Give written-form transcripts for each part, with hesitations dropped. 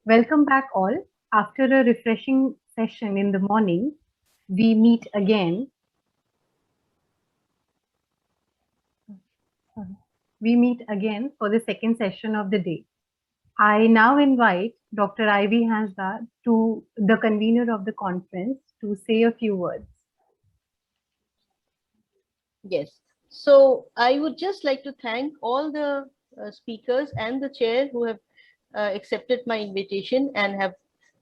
Welcome back all. After a refreshing session in the morning, we meet again. We meet again for the second session of the day. I now invite Dr. Ivy Hansda, to the convener of the conference, to say a few words. Yes. So I would just like to thank all the speakers and the chair who have accepted my invitation and have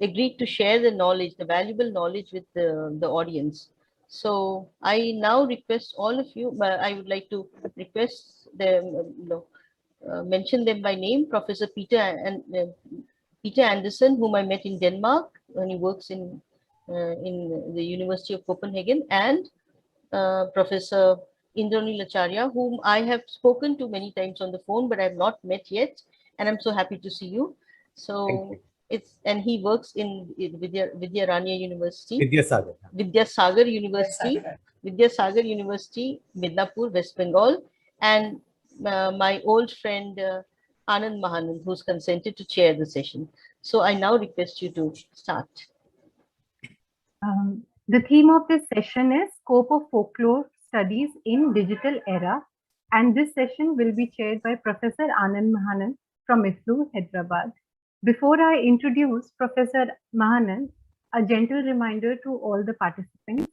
agreed to share the knowledge, the valuable knowledge with the audience. So I now request all of you, I would like to request them, mention them by name, Professor Peter Andersen, whom I met in Denmark when he works in the University of Copenhagen, and Professor Indranil Acharya, whom I have spoken to many times on the phone, but I have not met yet. And I'm so happy to see you. So and he works in Vidyaranya University. Vidyasagar University. Vidyasagar University, Midnapore, West Bengal. And my old friend Anand Mahanand, who's consented to chair the session. So I now request you to start. The theme of this session is Scope of Folklore Studies in Digital Era, and this session will be chaired by Professor Anand Mahanand from IFLU, Hyderabad. Before I introduce Professor Mahanand, a gentle reminder to all the participants.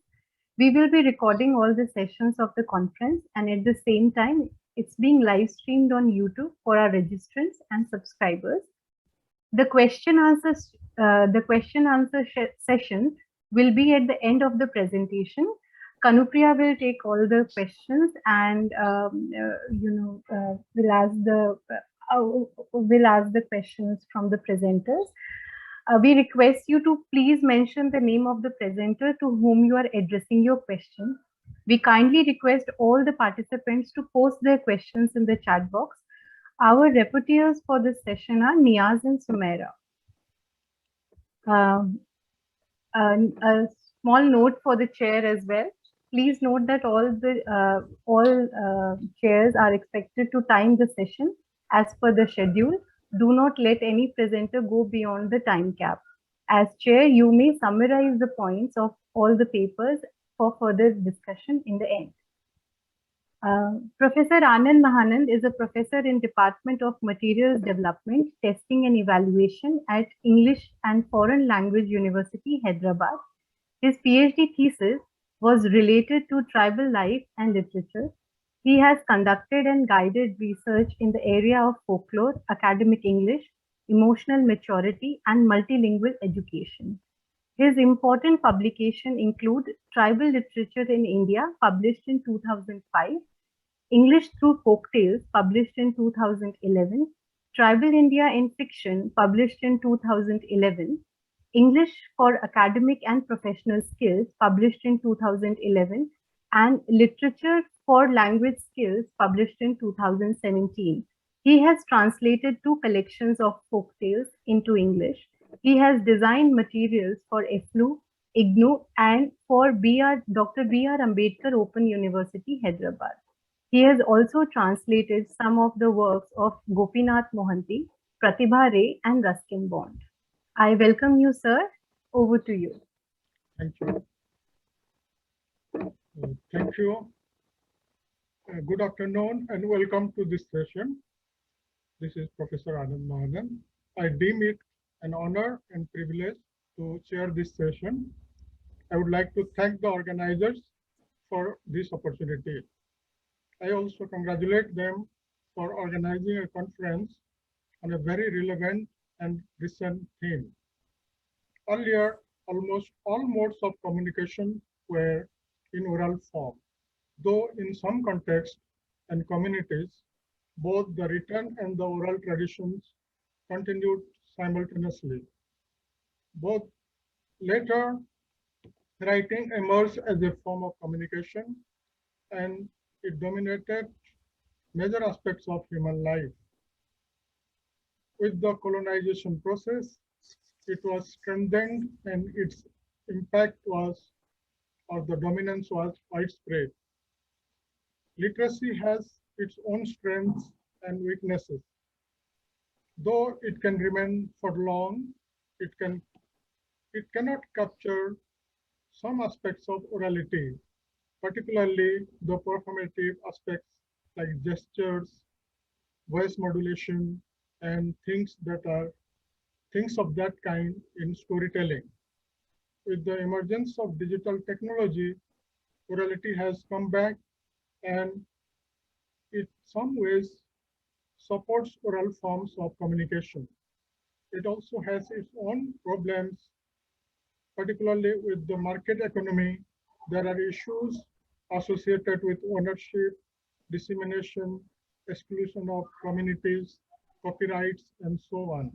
We will be recording all the sessions of the conference, and at the same time, it's being live streamed on YouTube for our registrants and subscribers. The question answer session will be at the end of the presentation. Kanupriya will take all the questions and will ask the questions from the presenters. We request you to please mention the name of the presenter to whom you are addressing your question. We kindly request all the participants to post their questions in the chat box. Our reporters for this session are Niaz and Sumaira. A small note for the chair as well. Please note that all chairs are expected to time the session as per the schedule. Do not let any presenter go beyond the time cap. As chair, you may summarize the points of all the papers for further discussion in the end. Professor Anand Mahanand is a professor in Department of Materials Development, Testing and Evaluation at English and Foreign Language University, Hyderabad. His PhD thesis was related to tribal life and literature. He has conducted and guided research in the area of folklore, academic English, emotional maturity, and multilingual education. His important publications include Tribal Literature in India, published in 2005, English Through Folktales, published in 2011, Tribal India in Fiction, published in 2011, English for Academic and Professional Skills, published in 2011, and Literature for Language Skills, published in 2017. He has translated 2 collections of folktales into English. He has designed materials for IFLU, IGNOU, and for Dr. B.R. Ambedkar Open University, Hyderabad. He has also translated some of the works of Gopinath Mohanty, Pratibha Ray, and Ruskin Bond. I welcome you, sir. Over to you. Thank you. Thank you. Good afternoon and welcome to this session. This is Professor Anand Mahanand. I deem it an honor and privilege to chair this session. I would like to thank the organizers for this opportunity. I also congratulate them for organizing a conference on a very relevant and recent theme. Earlier, almost all modes of communication were in oral form, though in some contexts and communities, both the written and the oral traditions continued simultaneously. Both later, writing emerged as a form of communication, and it dominated major aspects of human life. With the colonization process, it was strengthened and its impact was, or the dominance was, widespread. Literacy has its own strengths and weaknesses. Though it can remain for long it cannot capture some aspects of orality, particularly the performative aspects like gestures, voice modulation, and things of that kind in storytelling. With the emergence of digital technology, orality has come back and in some ways supports oral forms of communication. It also has its own problems, particularly with the market economy. There are issues associated with ownership, dissemination, exclusion of communities, copyrights, and so on.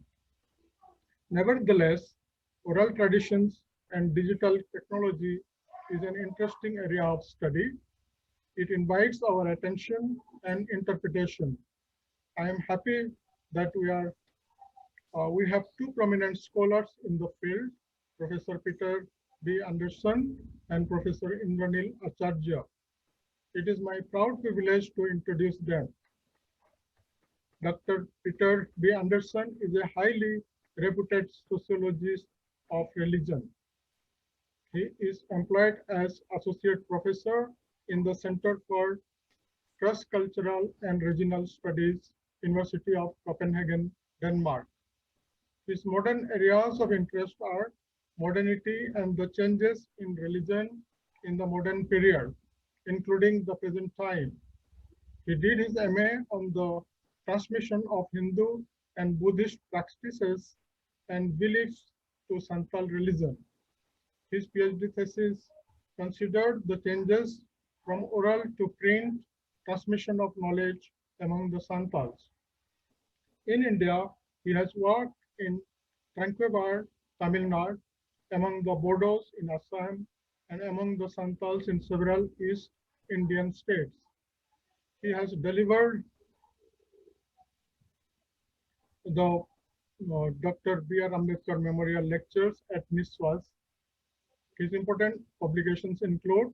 Nevertheless, oral traditions and digital technology is an interesting area of study. It invites our attention and interpretation. I am happy that we have two prominent scholars in the field, Professor Peter B. Andersen and Professor Indranil Acharya. It is my proud privilege to introduce them. Dr. Peter B. Andersen is a highly reputed sociologist of religion. He is employed as Associate Professor in the Center for Cross-Cultural and Regional Studies, University of Copenhagen, Denmark. His modern areas of interest are modernity and the changes in religion in the modern period, including the present time. He did his MA on the transmission of Hindu and Buddhist practices and beliefs to Santal religion. His PhD thesis considered the changes from oral to print transmission of knowledge among the Santals. In India, he has worked in Tranquebar, Tamil Nadu, among the Bodos in Assam, and among the Santals in several East Indian states. He has delivered the Dr. B.R. Ambedkar Memorial Lectures at NISWAS. His important publications include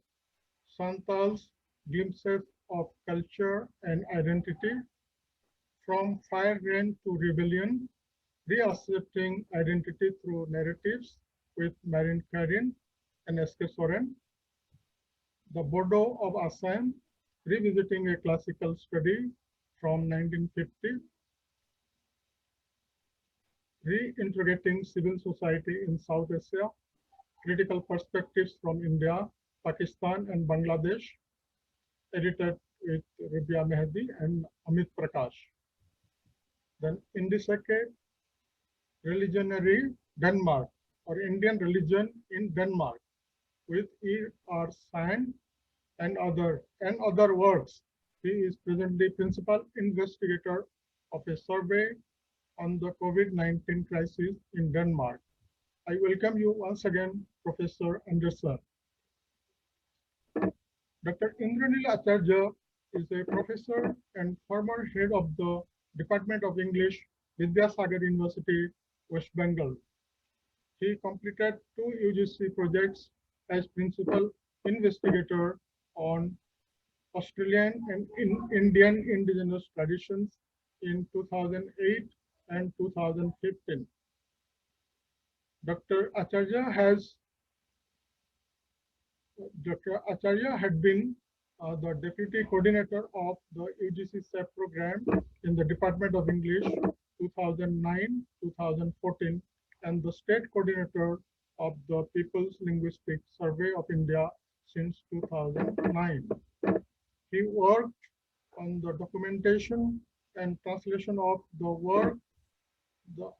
Santals, Glimpses of Culture and Identity, From Fire Rain to Rebellion, Reaccepting Identity Through Narratives with Marin Karin and S.K. Soren, The Bodo of Assam, Revisiting a Classical Study from 1950, Reintegrating Civil Society in South Asia, Critical Perspectives from India, Pakistan and Bangladesh, edited with Rubia Mehdi and Amit Prakash. Then Indisecate Religionary Denmark, or Indian Religion in Denmark, with E.R. Sand and other works. He is presently principal investigator of a survey on the COVID-19 crisis in Denmark. I welcome you once again, Professor Andersen. Dr. Indranil Acharya is a professor and former head of the Department of English, Vidyasagar University, West Bengal. He completed 2 UGC projects as principal investigator on Australian and Indian indigenous traditions in 2008 and 2015. Dr. Acharya had been the deputy coordinator of the UGC SEP program in the Department of English 2009-2014 and the state coordinator of the People's Linguistic Survey of India since 2009. He worked on the documentation and translation of the work, the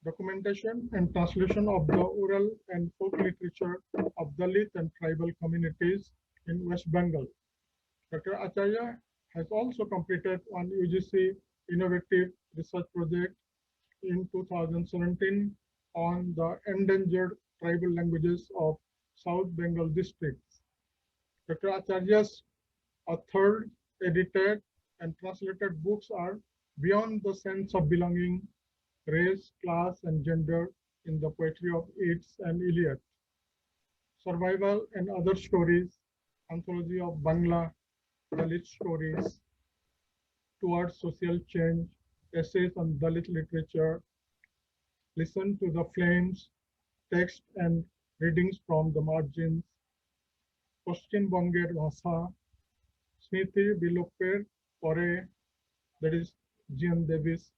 documentation and translation of the oral and folk literature of Dalit and tribal communities in West Bengal. Dr. Acharya has also completed one UGC innovative research project in 2017 on the endangered tribal languages of South Bengal districts. Dr. Acharya's authored, edited, and translated books are Beyond the Sense of Belonging, Race, Class, and Gender in the Poetry of Yeats and Eliot, Survival and Other Stories, Anthology of Bangla Dalit Stories, Towards Social Change, Essays on Dalit Literature, listen to the flames, text and readings from the margins, Pashchimbangher Bhasha, Smriti Bilopper Pore, that is Jian Devi's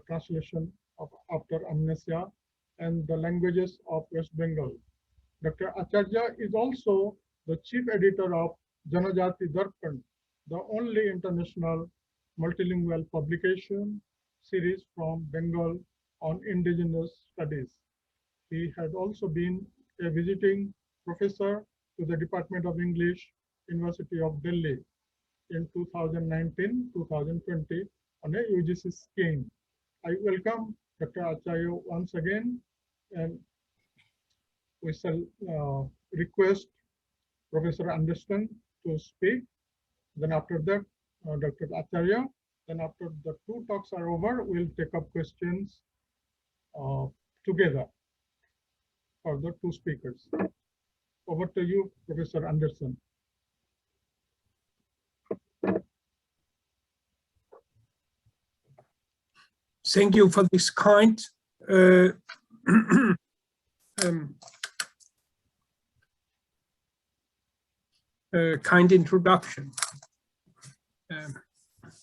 translation of after amnesia, and the languages of West Bengal. Dr. Acharya is also the chief editor of Janajati Darpan, the only international multilingual publication series from Bengal on indigenous studies. He had also been a visiting professor to the Department of English, University of Delhi in 2019-2020 on a UGC scheme. I welcome Dr. Acharya once again, and we shall request Professor Andersen to speak. Then after that, Dr. Acharya. Then after the two talks are over, we'll take up questions together for the two speakers. Over to you, Professor Andersen. Thank you for this kind kind introduction,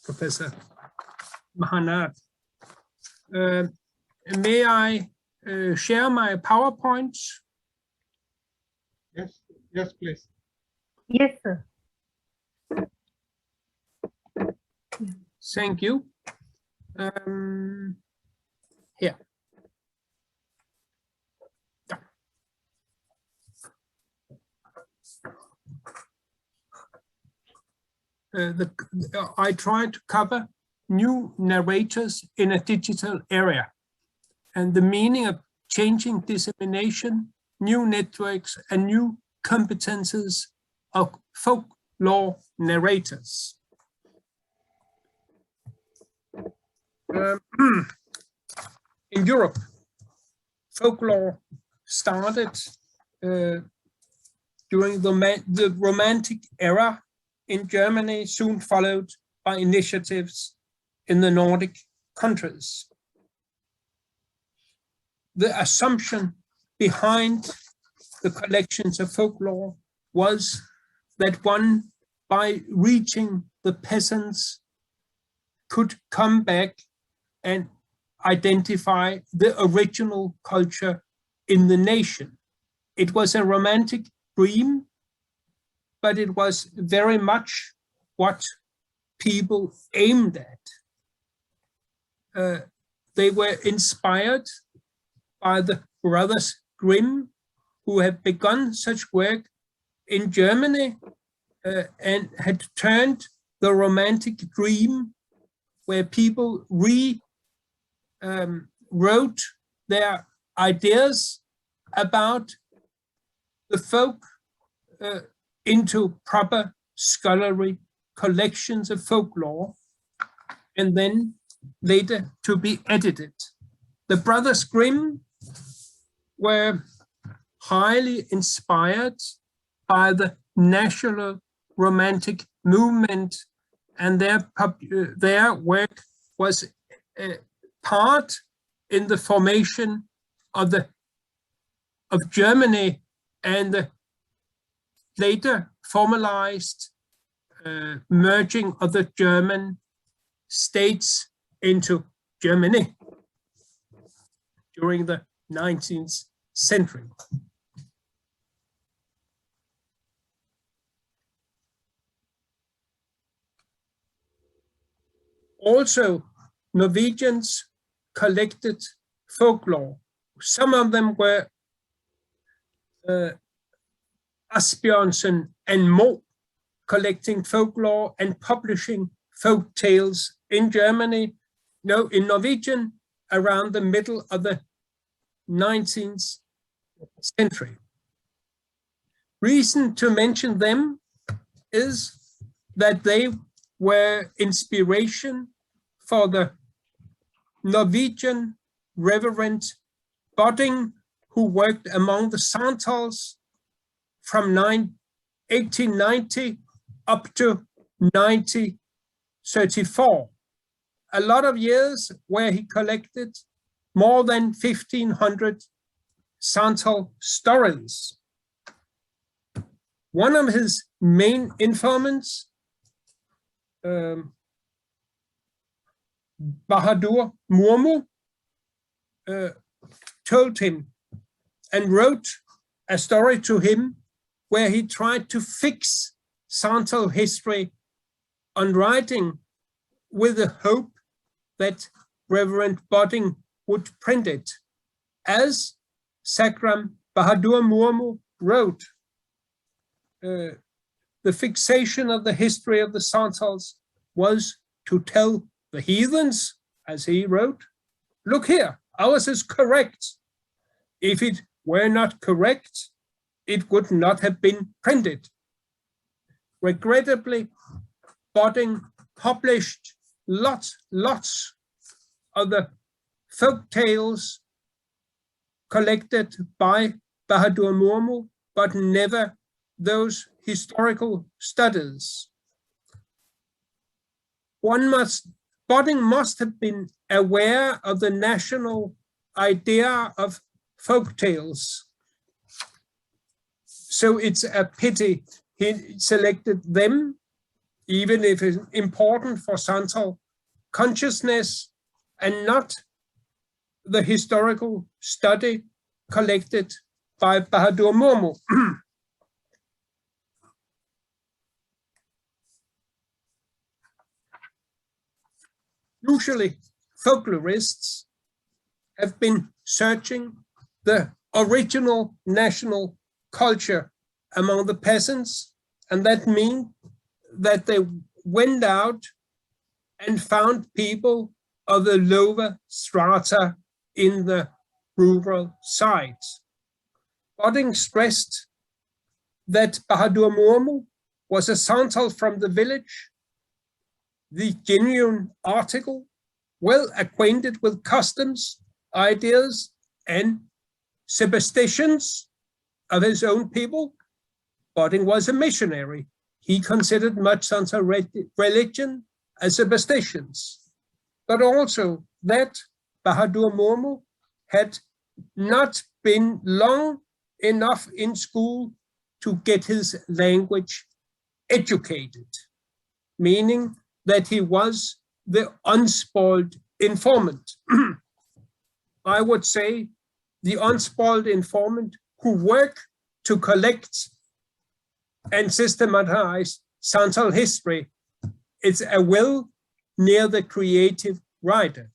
Professor Mahanand. May I share my PowerPoints? Yes, yes, please. Yes, sir. Thank you. Here. I try to cover new narrators in a digital area and the meaning of changing dissemination, new networks, and new competences of folklore narrators. In Europe, folklore started during the Romantic era in Germany, soon followed by initiatives in the Nordic countries. The assumption behind the collections of folklore was that one, by reaching the peasants, could come back and identify the original culture in the nation. It was a romantic dream, but it was very much what people aimed at. They were inspired by the brothers Grimm, who had begun such work in Germany and had turned the romantic dream, where people wrote their ideas about the folk into proper scholarly collections of folklore, and then later to be edited. The brothers Grimm were highly inspired by the national romantic movement, and their work was part in the formation of Germany and the later formalized merging of the German states into Germany during the 19th century. Also, Norwegians collected folklore. Some of them were Asbjørnsen and Mo, collecting folklore and publishing folk tales in Germany, no, in Norwegian, around the middle of the 19th century. Reason to mention them is that they were inspiration for the Norwegian Reverend Bodding, who worked among the Santals from 1890 up to 1934. A lot of years where he collected more than 1,500 Santal stories. One of his main informants, Bahadur Murmu, told him and wrote a story to him where he tried to fix Santal history on writing with the hope that Reverend Bodding would print it. As Sakram Bahadur Murmu wrote, the fixation of the history of the Santals was to tell the heathens, as he wrote, look here, ours is correct. If it were not correct, it would not have been printed. Regrettably, Bodding published lots of the folk tales collected by Bahadur Murmu, but never those historical studies. Bodding must have been aware of the national idea of folk tales. So it's a pity he selected them, even if it's important for Santal consciousness, and not the historical study collected by Bahadur Murmu. Usually, folklorists have been searching the original national culture among the peasants, and that means that they went out and found people of the lower strata in the rural sides. Bodding stressed that Bahadur Murmu was a Santal from the village, the genuine article, well acquainted with customs, ideas, and superstitions of his own people. Bodding was a missionary. He considered much Santal religion as superstitions, but also that Bahadur Murmu had not been long enough in school to get his language educated, meaning that he was the unspoiled informant. I would say the unspoiled informant who worked to collect and systematize Santal history. It's a will near the creative writer.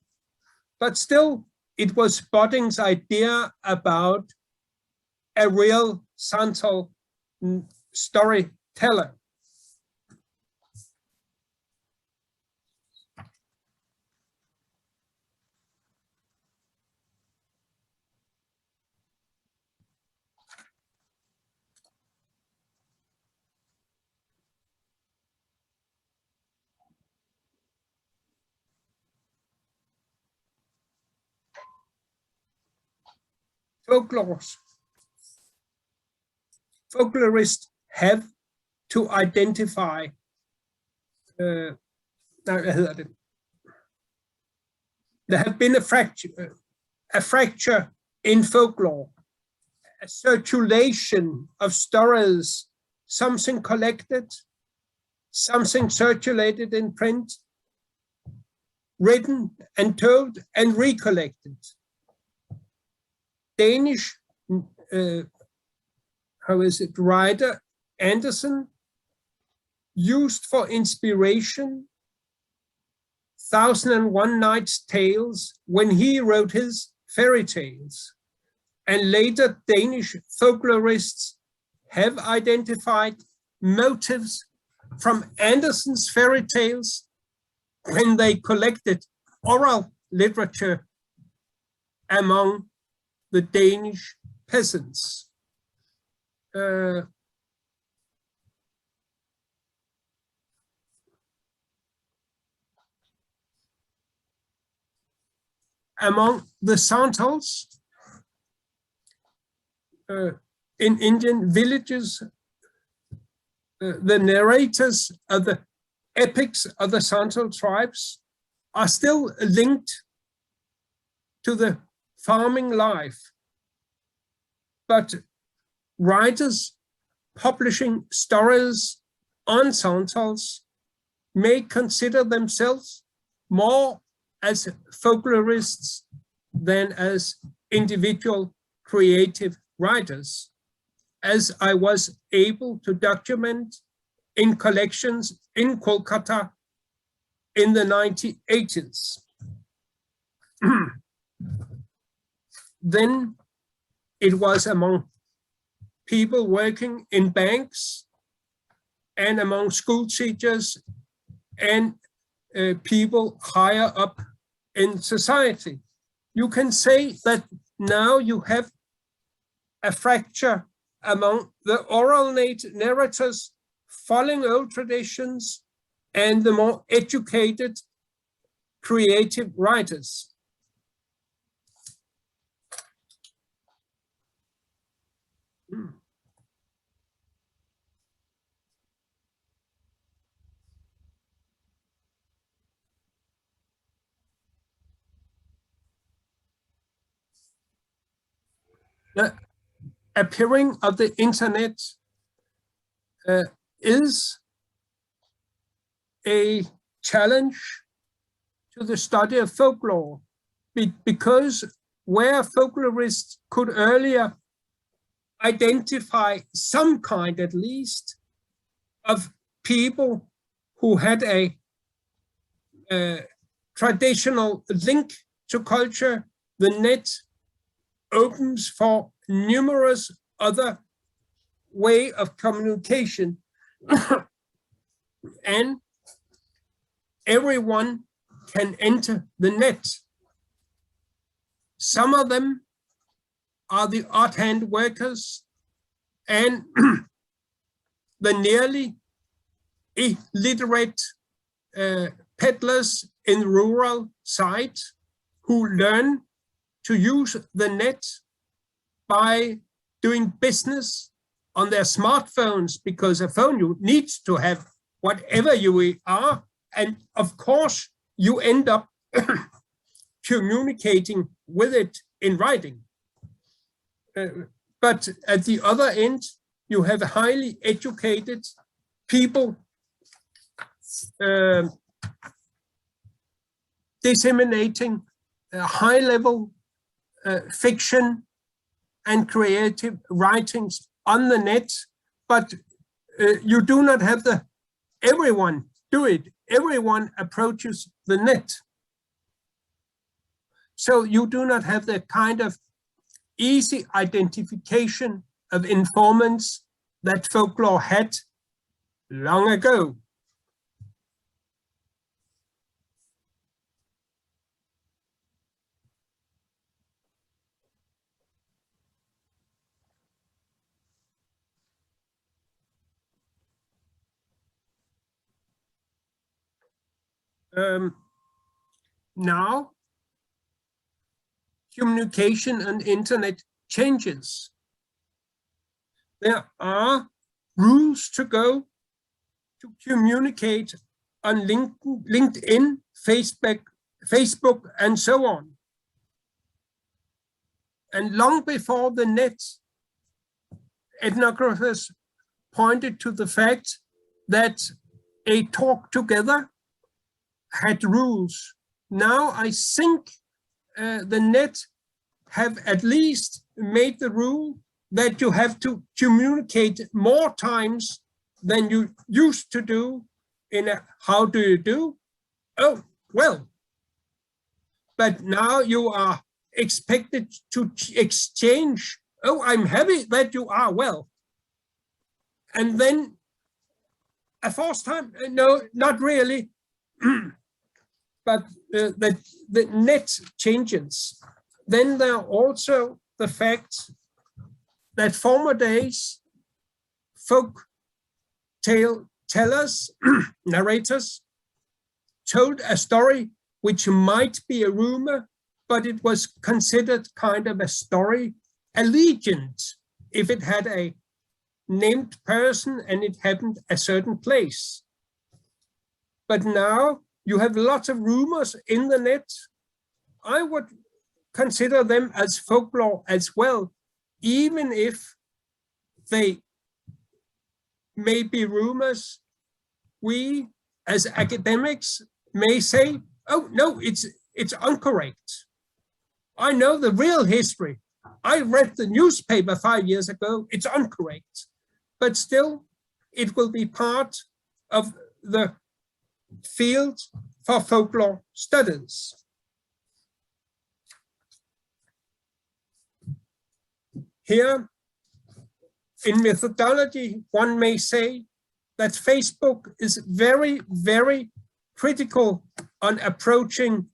But still, it was Bodding's idea about a real Santal storyteller. Folklorists have to identify, there have been a fracture in folklore, a circulation of stories, something collected, something circulated in print, written and told and recollected. Danish, writer Andersen used for inspiration 1001 Nights Tales when he wrote his fairy tales. And later Danish folklorists have identified motives from Andersen's fairy tales when they collected oral literature among the Danish peasants. Among the Santals in Indian villages, the narrators of the epics of the Santal tribes are still linked to the farming life. But writers publishing stories on Santals may consider themselves more as folklorists than as individual creative writers, as I was able to document in collections in Kolkata in the 1980s. Then it was among people working in banks and among school teachers and people higher up in society. You can say that now you have a fracture among the oral narrators following old traditions and the more educated creative writers. The appearing of the internet is a challenge to the study of folklore, because where folklorists could earlier identify some kind, at least, of people who had a traditional link to culture, the net opens for numerous other way of communication, and everyone can enter the net. Some of them are the odd hand workers and the nearly illiterate peddlers in rural sites who learn to use the net by doing business on their smartphones, because a phone you need to have whatever you are, and of course you end up communicating with it in writing. But at the other end, you have highly educated people disseminating high-level fiction and creative writings on the net, but you do not have everyone do it. Everyone approaches the net. So you do not have the kind of easy identification of informants that folklore had long ago. Now, communication and internet changes. There are rules to go to communicate on LinkedIn, Facebook, and so on. And long before the net, ethnographers pointed to the fact that a talk together had rules. Now I think the net have at least made the rule that you have to communicate more times than you used to do in a how do you do? Oh, well. But now you are expected to exchange, oh, I'm happy that you are well. And then a fourth time, no, not really. But the net changes. Then there are also the fact that former days folk tale tellers, narrators, told a story which might be a rumor, but it was considered kind of a story, a legend, if it had a named person and it happened a certain place. But now you have lots of rumors in the net. I would consider them as folklore as well, even if they may be rumors. We as academics may say, oh no, it's incorrect. I know the real history. I read the newspaper 5 years ago, it's incorrect. But still, it will be part of the field for folklore studies. Here, in methodology, one may say that Facebook is very, very critical on approaching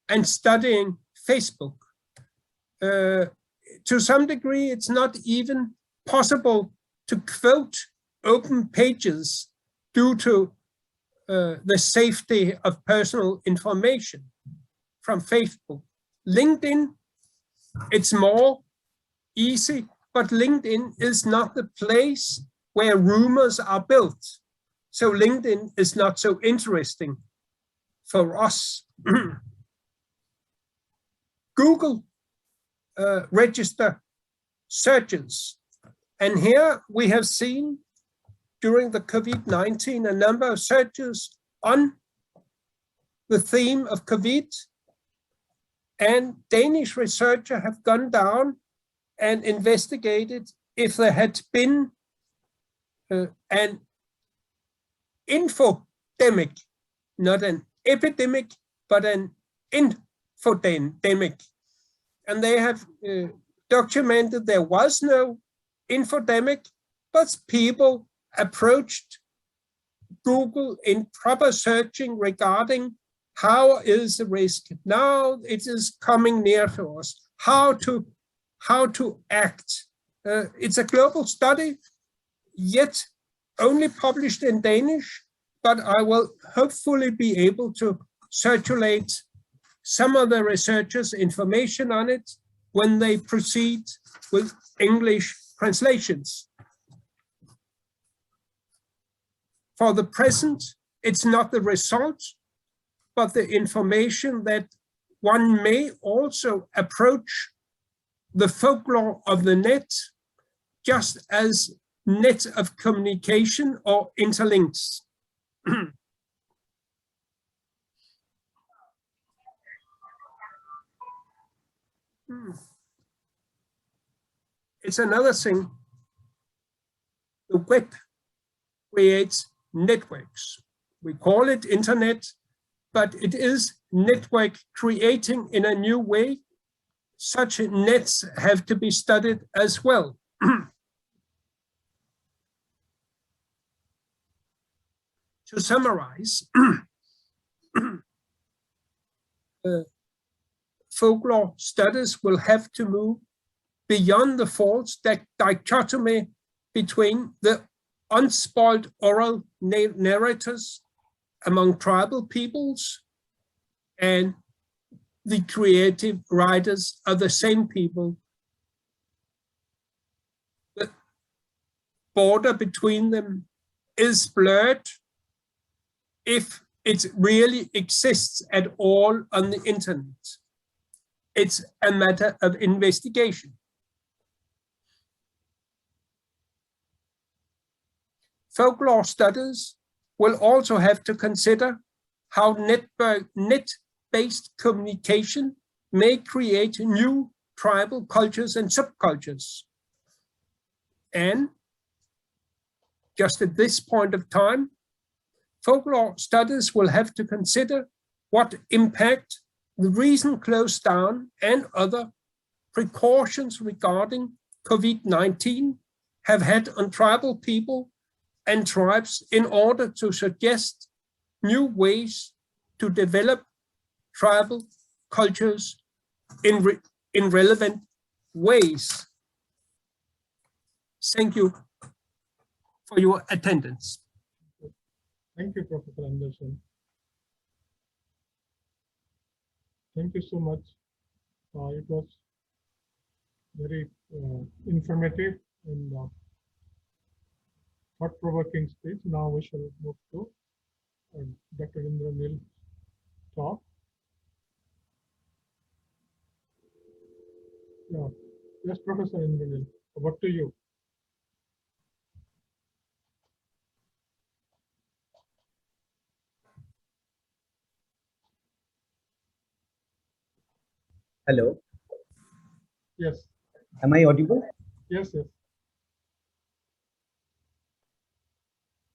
and studying Facebook. To some degree, it's not even possible to quote open pages due to the safety of personal information from Facebook. LinkedIn, it's more easy, but LinkedIn is not the place where rumors are built. So LinkedIn is not so interesting for us. Google register searches. And here we have seen during the COVID-19 a number of searches on the theme of COVID, and Danish researchers have gone down and investigated if there had been an infodemic, not an epidemic, but an infodemic. And they have documented there was no infodemic, but people approached Google in proper searching regarding how is the risk. Now it is coming near to us. How to act. It's a global study, yet only published in Danish, but I will hopefully be able to circulate some of the researchers' information on it when they proceed with English translations. For the present, it's not the result, but the information that one may also approach the folklore of the net just as net of communication or interlinks. It's another thing. The web creates networks. We call it internet, but it is network creating in a new way. Such nets have to be studied as well. To summarize, folklore studies will have to move beyond the false dichotomy between the unspoiled oral narrators among tribal peoples and the creative writers of the same people. The border between them is blurred if it really exists at all on the internet. It's a matter of investigation. Folklore studies will also have to consider how net-based communication may create new tribal cultures and subcultures. And just at this point of time, folklore studies will have to consider what impact the recent close down and other precautions regarding COVID-19 have had on tribal people and tribes in order to suggest new ways to develop tribal cultures in relevant ways. Thank you for your attendance. Thank you, Professor Andersen. Thank you so much. It was very informative and thought-provoking speech. Now we shall move to Dr. Indranil talk. Yeah. Yes, Professor Indranil, over to you. Hello, Yes, am I audible? yes, yes.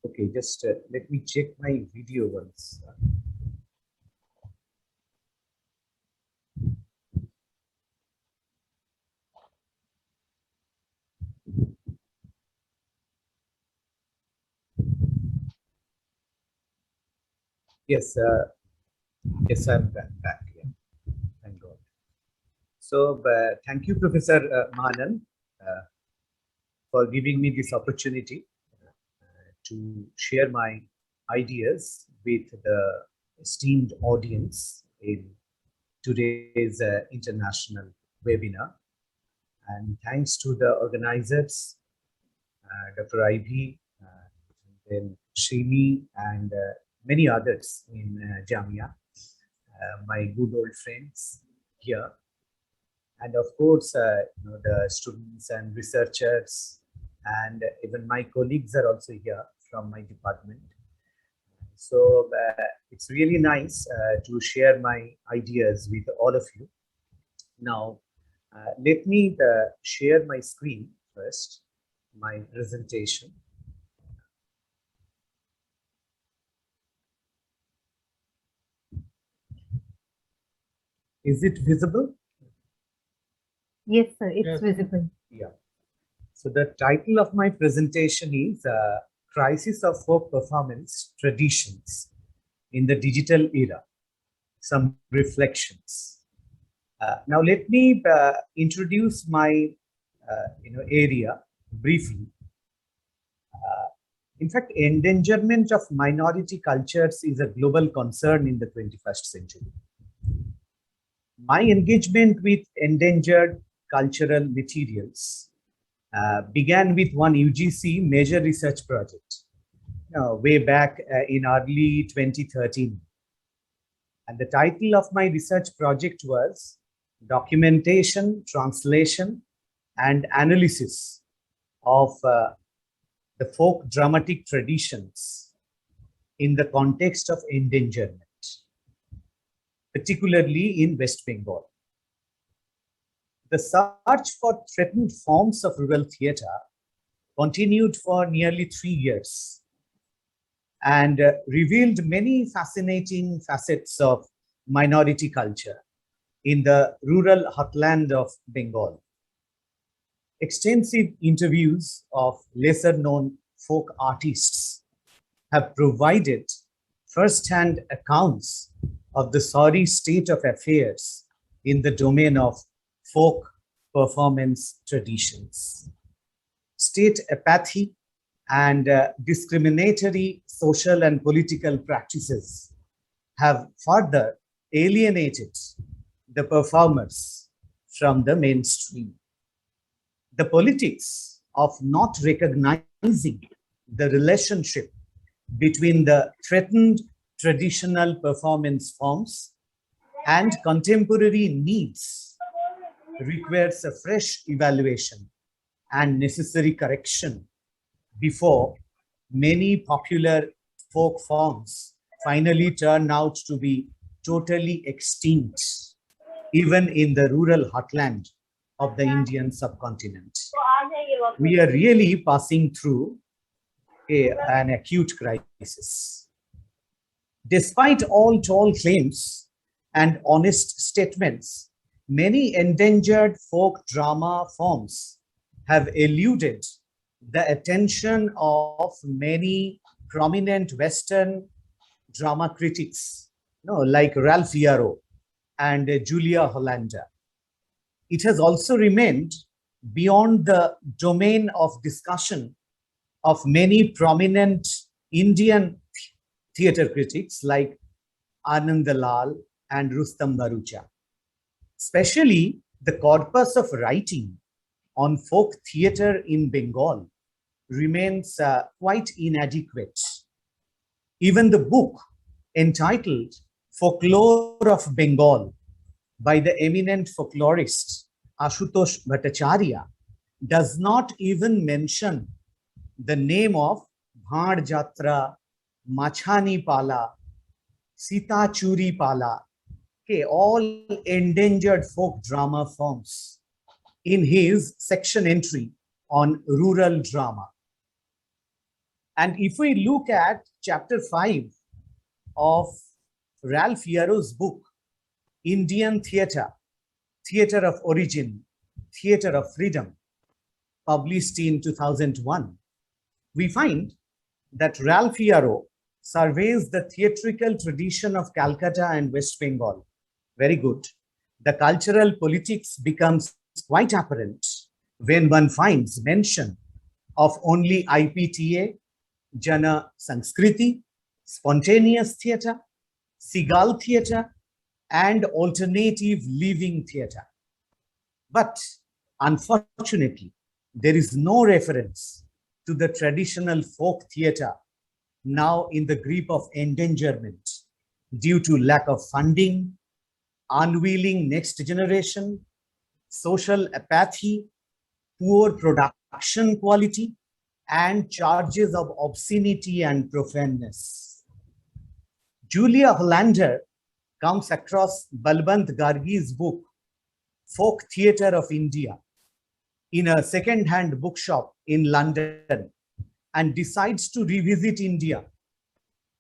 Okay, just let me check my video once. Yes, yes, I'm back. Yeah, thank God. So, thank you, Professor Mahanand, for giving me this opportunity to share my ideas with the esteemed audience in today's international webinar. And thanks to the organizers, Dr. Ivy, then Srini, and many others in Jamia, my good old friends here, and of course, the students and researchers, and even my colleagues are also here from my department. So it's really nice to share my ideas with all of you. Now, let me share my screen first, my presentation. Is it visible? Yes, sir, it's Yes. visible. Yeah. So the title of my presentation is Crisis of Folk Performance Traditions in the Digital Era, Some Reflections. Now let me introduce my area briefly. In fact, endangerment of minority cultures is a global concern in the 21st century. My engagement with endangered cultural materials began with one UGC major research project way back in early 2013. And the title of my research project was Documentation, Translation, and Analysis of the Folk Dramatic Traditions in the context of endangerment, particularly in West Bengal. The search for threatened forms of rural theatre continued for nearly 3 years and revealed many fascinating facets of minority culture in the rural heartland of Bengal. Extensive interviews of lesser-known folk artists have provided first-hand accounts of the sorry state of affairs in the domain of folk performance traditions. State apathy and discriminatory social and political practices have further alienated the performers from the mainstream. The politics of not recognizing the relationship between the threatened traditional performance forms and contemporary needs requires a fresh evaluation and necessary correction before many popular folk forms finally turn out to be totally extinct, even in the rural heartland of the Indian subcontinent. We are really passing through an acute crisis. Despite all tall claims and honest statements, many endangered folk drama forms have eluded the attention of many prominent Western drama critics, like Ralph Yarrow and Julia Hollander. It has also remained beyond the domain of discussion of many prominent Indian theatre critics like Anand and Rustam Bharucha. Especially the corpus of writing on folk theatre in Bengal remains quite inadequate. Even the book entitled Folklore of Bengal by the eminent folklorist Ashutosh Bhattacharya does not even mention the name of Bhad Jatra, Machhani Pala, Sita Churi Pala, okay, all endangered folk drama forms in his section entry on rural drama. And if we look at chapter 5 of Ralph Yarrow's book, Indian Theatre, Theatre of Origin, Theatre of Freedom, published in 2001, we find that Ralph Yarrow surveys the theatrical tradition of Calcutta and West Bengal. Very good. The cultural politics becomes quite apparent when one finds mention of only IPTA, Jana Sanskriti, spontaneous theatre, Seagull theatre, and alternative living theatre. But unfortunately, there is no reference to the traditional folk theatre now in the grip of endangerment due to lack of funding, unwilling next generation, social apathy, poor production quality, and charges of obscenity and profaneness. Julia Hollander comes across Balwant Gargi's book, Folk Theatre of India, in a second-hand bookshop in London and decides to revisit India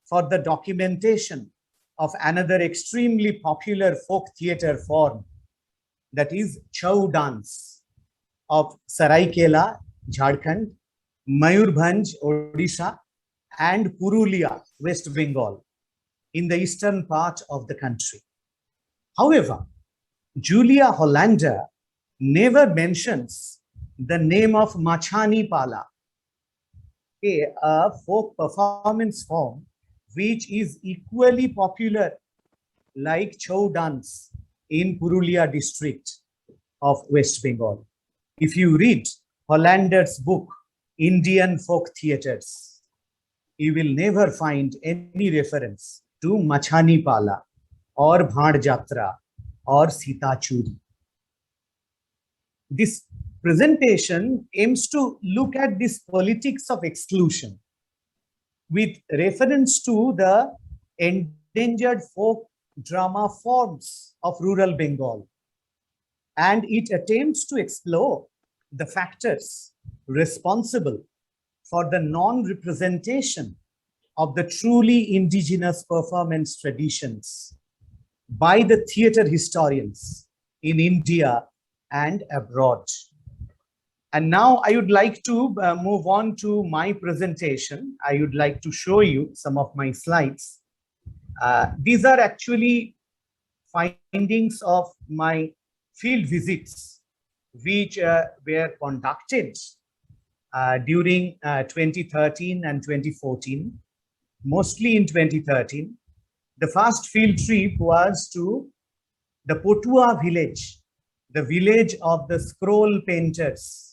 for the documentation of another extremely popular folk theatre form, that is Chau dance of Saraikela, Jharkhand, Mayurbhanj, Odisha, and Purulia, West Bengal, in the eastern part of the country. However, Julia Hollander never mentions the name of Machhani Pala, a folk performance form which is equally popular like Chau dance in Purulia district of West Bengal. If you read Hollander's book, Indian Folk Theatres, you will never find any reference to Machhani Pala or Bhad Jatra or Sita Churi. This presentation aims to look at this politics of exclusion with reference to the endangered folk drama forms of rural Bengal. And it attempts to explore the factors responsible for the non-representation of the truly indigenous performance traditions by the theatre historians in India and abroad. And now I would like to move on to my presentation. I would like to show you some of my slides. These are actually findings of my field visits, which were conducted during 2013 and 2014, mostly in 2013. The first field trip was to the Potua village, the village of the scroll painters,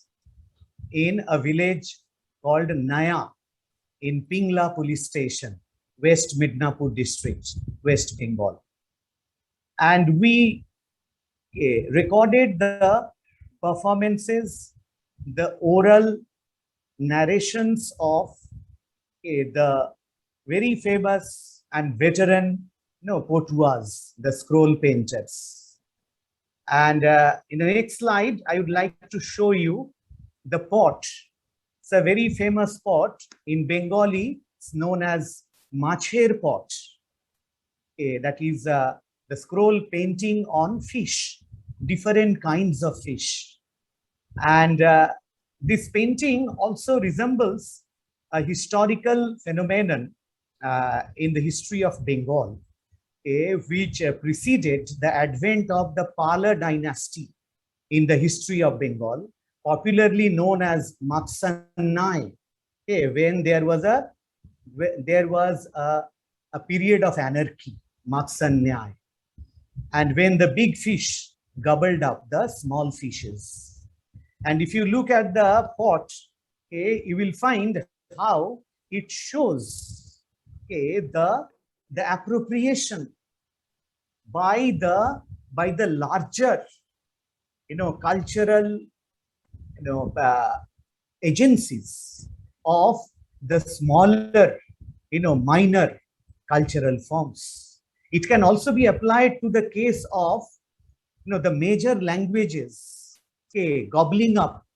in a village called Naya in Pingla police station, West Midnapore district, West Bengal. And we recorded the performances, the oral narrations of the very famous and veteran Potuas, the scroll painters. And in the next slide, I would like to show you the pot. It's a very famous pot in Bengali. It's known as Macher pot. That is the scroll painting on fish, different kinds of fish. And this painting also resembles a historical phenomenon in the history of Bengal, which preceded the advent of the Pala dynasty in the history of Bengal, popularly known as Matsannai, when there was a period of anarchy, Matsannai, and when the big fish gobbled up the small fishes. And if you look at the pot, you will find how it shows the appropriation by the larger cultural, agencies of the smaller, minor cultural forms. It can also be applied to the case of, the major languages, gobbling up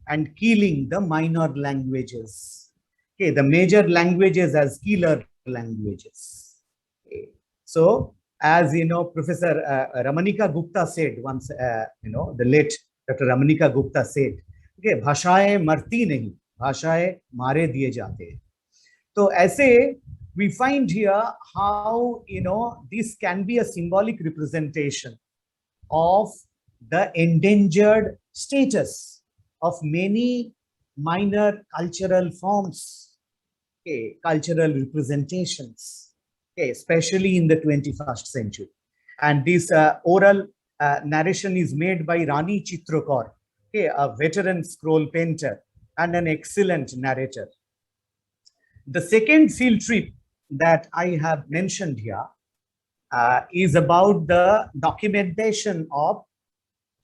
and killing the minor languages. The major languages as killer languages. So, as Professor Ramanika Gupta said once, the late Dr. Ramanika Gupta said, भाषाएं मरती नहीं, भाषाएं मारे दिए जाते हैं. So, ऐसे we find here how this can be a symbolic representation of the endangered status of many minor cultural forms, cultural representations, especially in the 21st century. And this oral narration is made by Rani Chitrakar, a veteran scroll painter and an excellent narrator. The second field trip that I have mentioned here is about the documentation of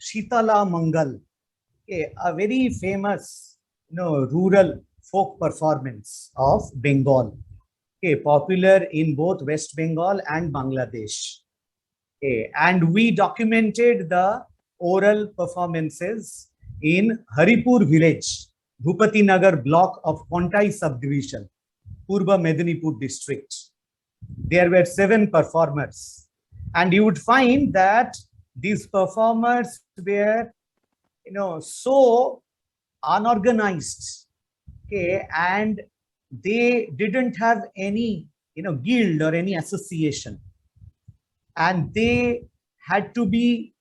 Shitala Mangal, a very famous rural folk performance of Bengal, popular in both West Bengal and Bangladesh. And we documented the oral performances in Haripur village, Bhupati Nagar block of Kontai subdivision, Purba Medinipur district. There were 7 performers, and you would find that these performers were, so unorganized, and they didn't have any, guild or any association, and they had to be,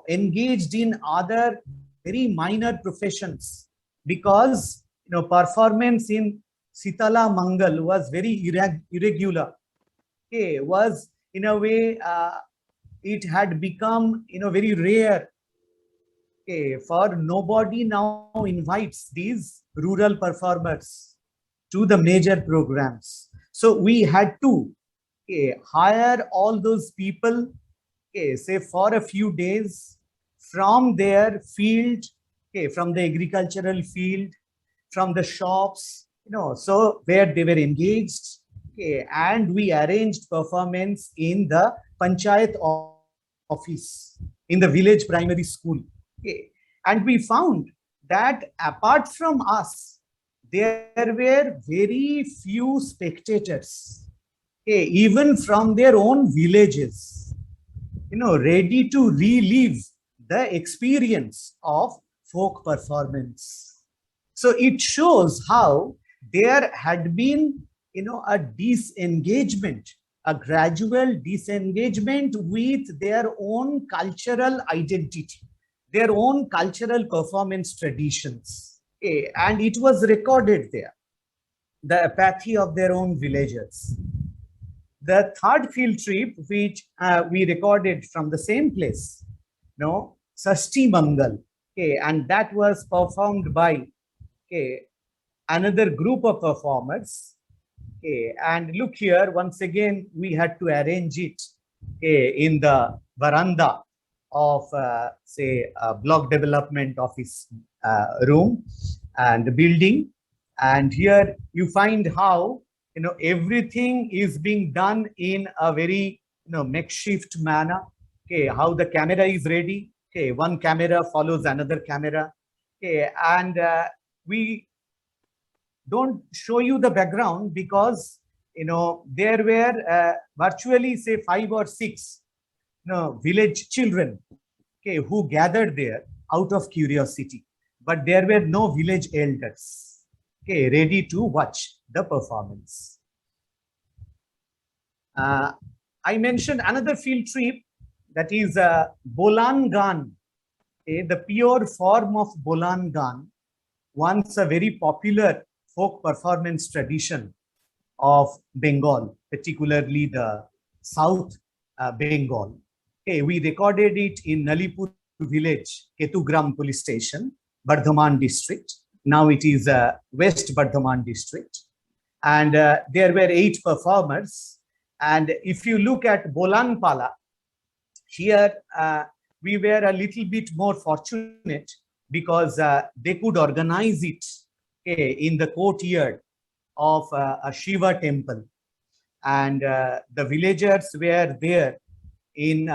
engaged in other very minor professions, because, performance in Sitala Mangal was very irregular. Was in a way, it had become, very rare. For nobody now invites these rural performers to the major programs. So we had to hire all those people, say for a few days, from their field, from the agricultural field, from the shops, so where they were engaged, and we arranged performance in the panchayat office, in the village primary school. And we found that apart from us, there were very few spectators, even from their own villages, ready to relive the experience of folk performance. So it shows how there had been, a disengagement, a gradual disengagement with their own cultural identity, their own cultural performance traditions. And it was recorded there, the apathy of their own villagers. The third field trip, which we recorded from the same place, Sashti Mangal, and that was performed by another group of performers. And look here, once again, we had to arrange it in the veranda of, say, a block development office room and building. And here you find how, everything is being done in a very, makeshift manner. How the camera is ready. One camera follows another camera. And we don't show you the background because, there were virtually, say, 5 or 6 village children, who gathered there out of curiosity, but there were no village elders, ready to watch the performance. I mentioned another field trip, that is Bolan Gan, the pure form of Bolan Gan, once a very popular folk performance tradition of Bengal, particularly the South Bengal. We recorded it in Nalipur village, Ketugram police station, Bardhaman district. Now it is West Bardhaman district. And there were 8 performers. And if you look at Bolan Pala, here we were a little bit more fortunate because they could organize it, okay, in the courtyard of a Shiva temple, and the villagers were there in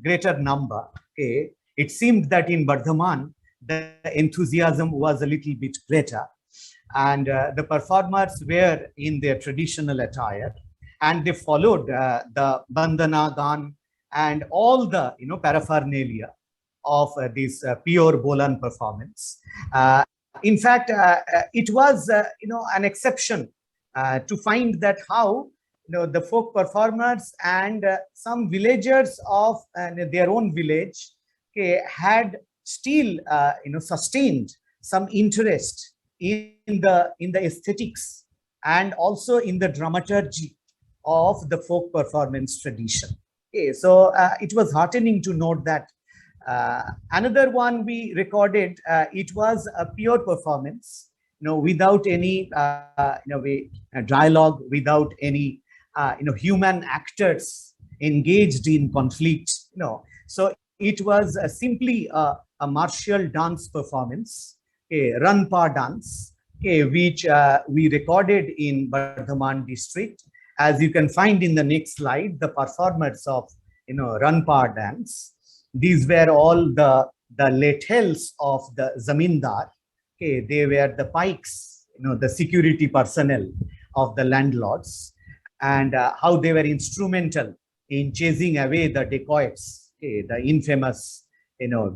greater number. Okay, it seemed that in Bardhaman the enthusiasm was a little bit greater, and the performers were in their traditional attire, and they followed the bandana gan and all the paraphernalia of this pure Bolan performance. In fact, it was an exception to find that how the folk performers and some villagers of their own village, okay, had still sustained some interest in the aesthetics and also in the dramaturgy of the folk performance tradition. Okay, so it was heartening to note that another one we recorded, it was a pure performance, without any dialogue, without any human actors engaged in conflict. So it was simply a martial dance performance, a Ranpa dance, which we recorded in Bardhaman district. As you can find in the next slide, the performers of Ranpa dance, these were all the latels of the zamindar. Okay, they were the pikes, the security personnel of the landlords, and how they were instrumental in chasing away the dacoits, okay, the infamous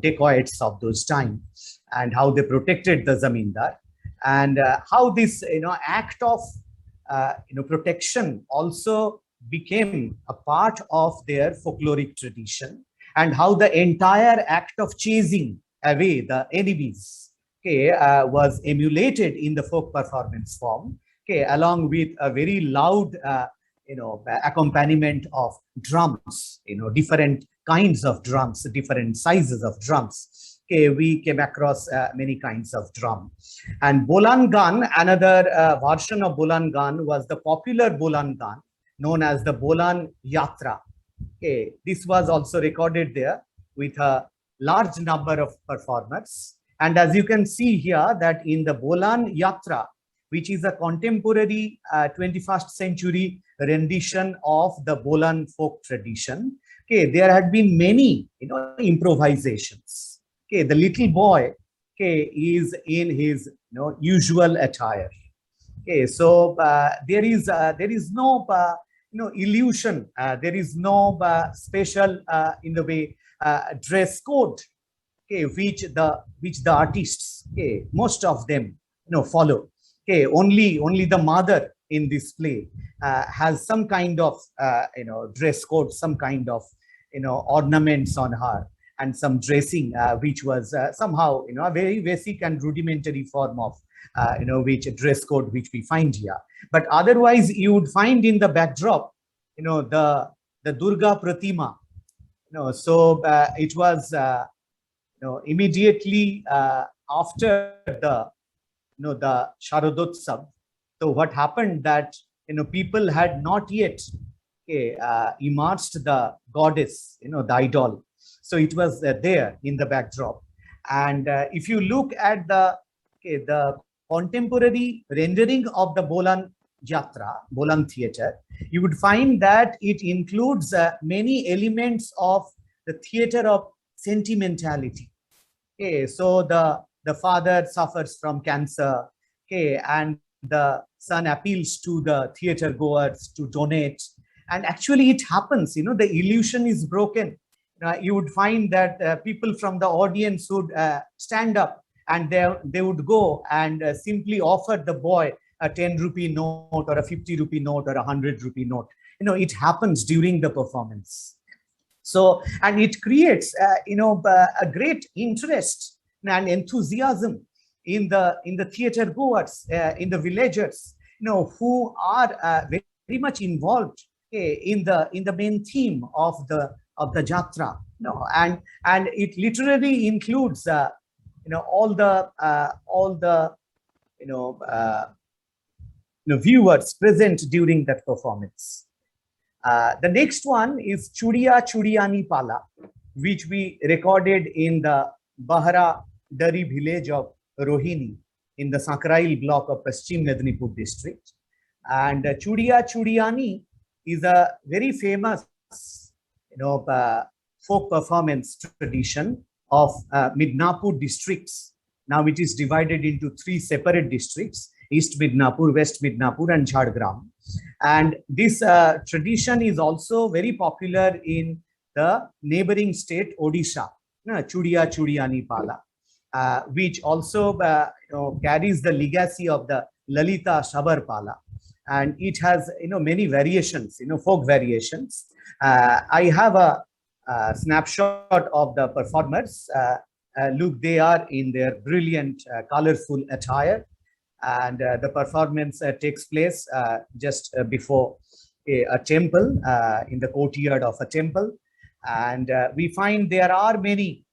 dacoits of those times, and how they protected the zamindar, and how this act of protection also became a part of their folkloric tradition, and how the entire act of chasing away the enemies, okay, was emulated in the folk performance form, okay, along with a very loud accompaniment of drums, different kinds of drums, different sizes of drums. Okay, we came across many kinds of drum. And Bolan Gan, another version of Bolan Gan, was the popular Bolan Gan known as the Bolan Yatra. Okay, this was also recorded there with a large number of performers. And as you can see here, that in the Bolan Yatra, which is a contemporary 21st century rendition of the Bolan folk tradition, okay, there had been many improvisations. Okay, the little boy, okay, is in his usual attire. Okay, so there is no illusion, there is no special in the way dress code, okay, which the artists, okay, most of them follow. Okay, only the mother in this play has some kind of dress code, some kind of ornaments on her, and some dressing which was somehow a very basic and rudimentary form of which dress code which we find here. But otherwise you would find in the backdrop the Durga Pratima. So it was immediately after the Sharadotsav. So what happened that people had not yet immersed the goddess, the idol. So it was there in the backdrop. And if you look at the contemporary rendering of the Bolan Yatra, Bolan theatre, you would find that it includes many elements of the theatre of sentimentality. Okay, so the father suffers from cancer, okay, and the son appeals to the theatre goers to donate, and actually it happens. The illusion is broken. You would find that people from the audience would stand up, and they would go and simply offer the boy a 10 rupee note or a 50 rupee note or a 100 rupee note. It happens during the performance. So, and it creates a great interest and enthusiasm in the theatre goers, in the villagers, who are very much involved in the main theme of the jatra, and it literally includes all the viewers present during that performance. The next one is Chudiya Chudiyani Pala. which we recorded in the Bahara Dari village of Rohini in the Sakrail block of Paschim Midnapore district. And Chudiya Chudiani is a very famous, folk performance tradition of Midnapore districts. Now it is divided into 3 separate districts: East Midnapore, West Midnapore, and Jhargram. And this tradition is also very popular in the neighboring state Odisha, Chudiya Chudiani Pala, which also carries the legacy of the Lalita Shabar Pala. And it has many variations, folk variations. I have a snapshot of the performers. Look, they are in their brilliant, colorful attire. And the performance takes place just before a temple, in the courtyard of a temple. And we find there are many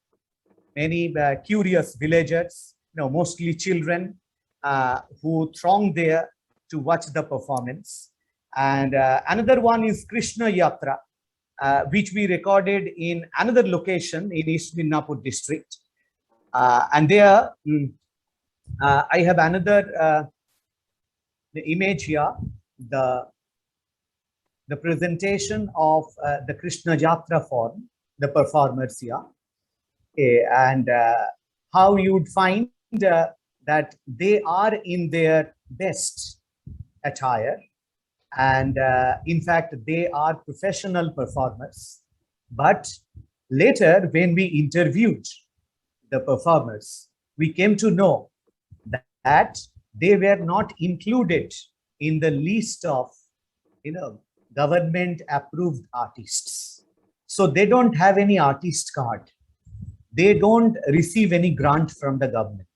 curious villagers, mostly children, who throng there to watch the performance. And another one is Krishna Yatra, which we recorded in another location in East Midnapore district. And there, I have another the image here, the presentation of the Krishna Yatra form, the performers here, and how you would find that they are in their best attire. And in fact, they are professional performers. But later, when we interviewed the performers, we came to know that they were not included in the list of, government approved artists. So they don't have any artist card. They don't receive any grant from the government,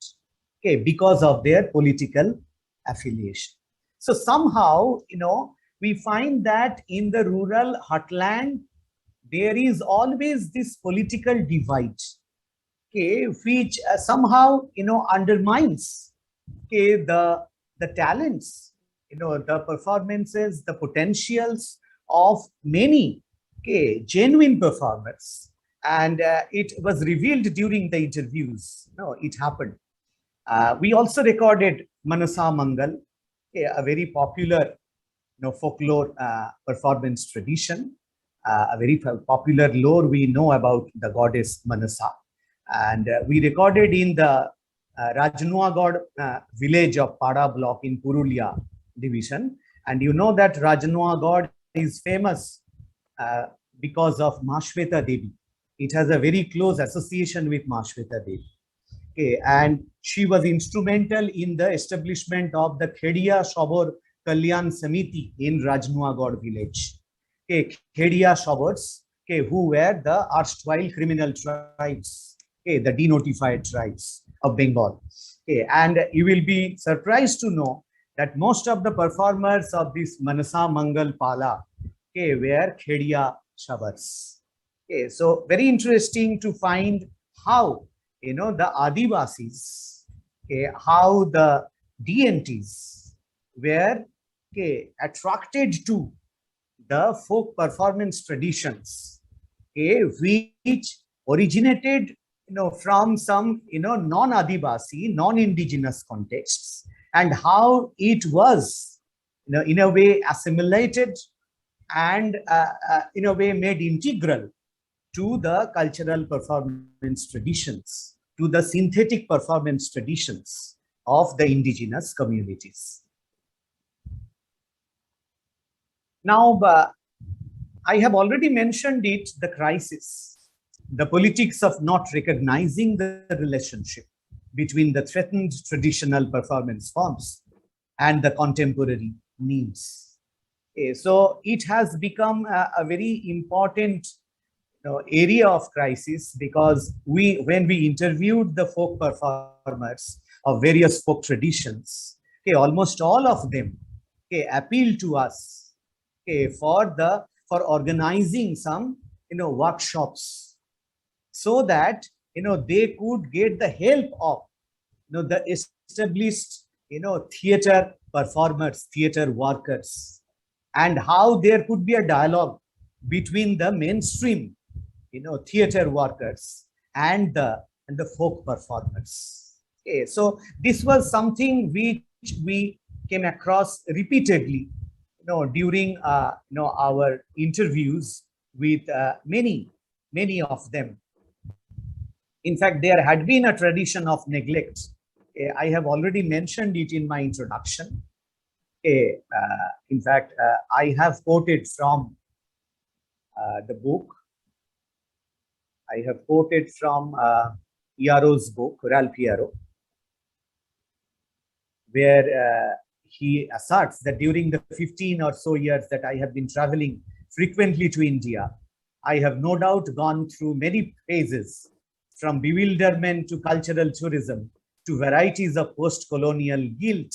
because of their political affiliation. So somehow, we find that in the rural heartland, there is always this political divide, which somehow, undermines, the talents, the performances, the potentials of many, genuine performers. And it was revealed during the interviews. It happened. We also recorded Manasa Mangal, a very popular folklore performance tradition, a very popular lore we know about the goddess Manasa. And we recorded in the Rajnuagad village of Pada block in Purulia division. And you know that Rajnuagad is famous because of Mashweta Devi. It has a very close association with Mashweta Devi. And she was instrumental in the establishment of the Khediya Shabor Kalyan Samiti in Rajnuagad village. Khediya Shabors, who were the erstwhile criminal tribes, the denotified tribes of Bengal. And you will be surprised to know that most of the performers of this Manasa Mangal Pala were Khediya Shabars. So very interesting to find how, the Adivasis, how the deities were attracted to the folk performance traditions, which originated, from some, non-Adivasi, non-indigenous contexts, and how it was, in a way assimilated and in a way made integral to the cultural performance traditions, to the synthetic performance traditions of the indigenous communities. Now, I have already mentioned it, the crisis, the politics of not recognizing the relationship between the threatened traditional performance forms and the contemporary needs. So it has become a very important area of crisis, because when we interviewed the folk performers of various folk traditions, almost all of them appealed to us for organizing some workshops, so that they could get the help of the established theater performers, theater workers, and how there could be a dialogue between the mainstream theater workers and the folk performers. Okay, so this was something which we came across repeatedly, during our interviews with many of them. In fact, there had been a tradition of neglect. I have already mentioned it in my introduction. In fact, I have quoted from the book. I have quoted from Pierrot's book, Ralph Pierrot, where he asserts that during the 15 or so years that I have been traveling frequently to India, I have no doubt gone through many phases, from bewilderment to cultural tourism to varieties of post-colonial guilt.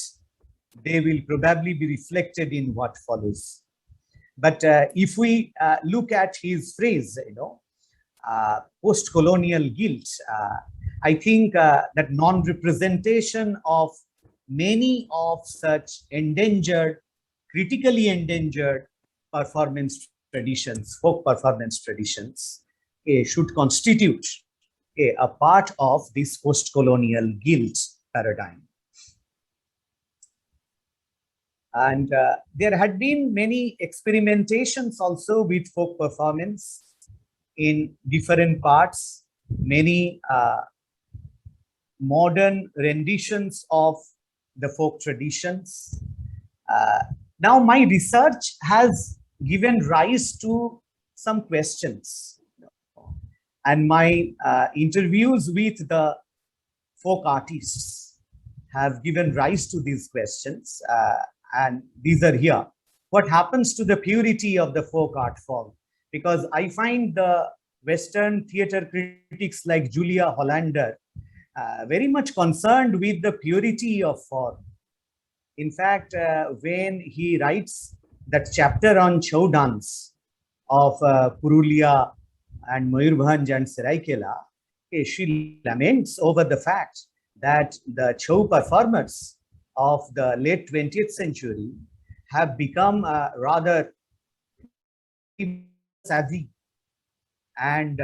They will probably be reflected in what follows. But if we look at his phrase, post-colonial guilt, I think that non-representation of many of such endangered, critically endangered performance traditions, folk performance traditions, should constitute a part of this post-colonial guilt paradigm. And there had been many experimentations also with folk performance in different parts, many modern renditions of the folk traditions. Now my research has given rise to some questions, and my interviews with the folk artists have given rise to these questions, and these are here. What happens to the purity of the folk art form? Because I find the Western theater critics like Julia Hollander very much concerned with the purity of form. In fact, when he writes that chapter on Chhau dance of Purulia and Mayurbhanj and Seraikela, she laments over the fact that the Chhau performers of the late 20th century have become rather savvy, and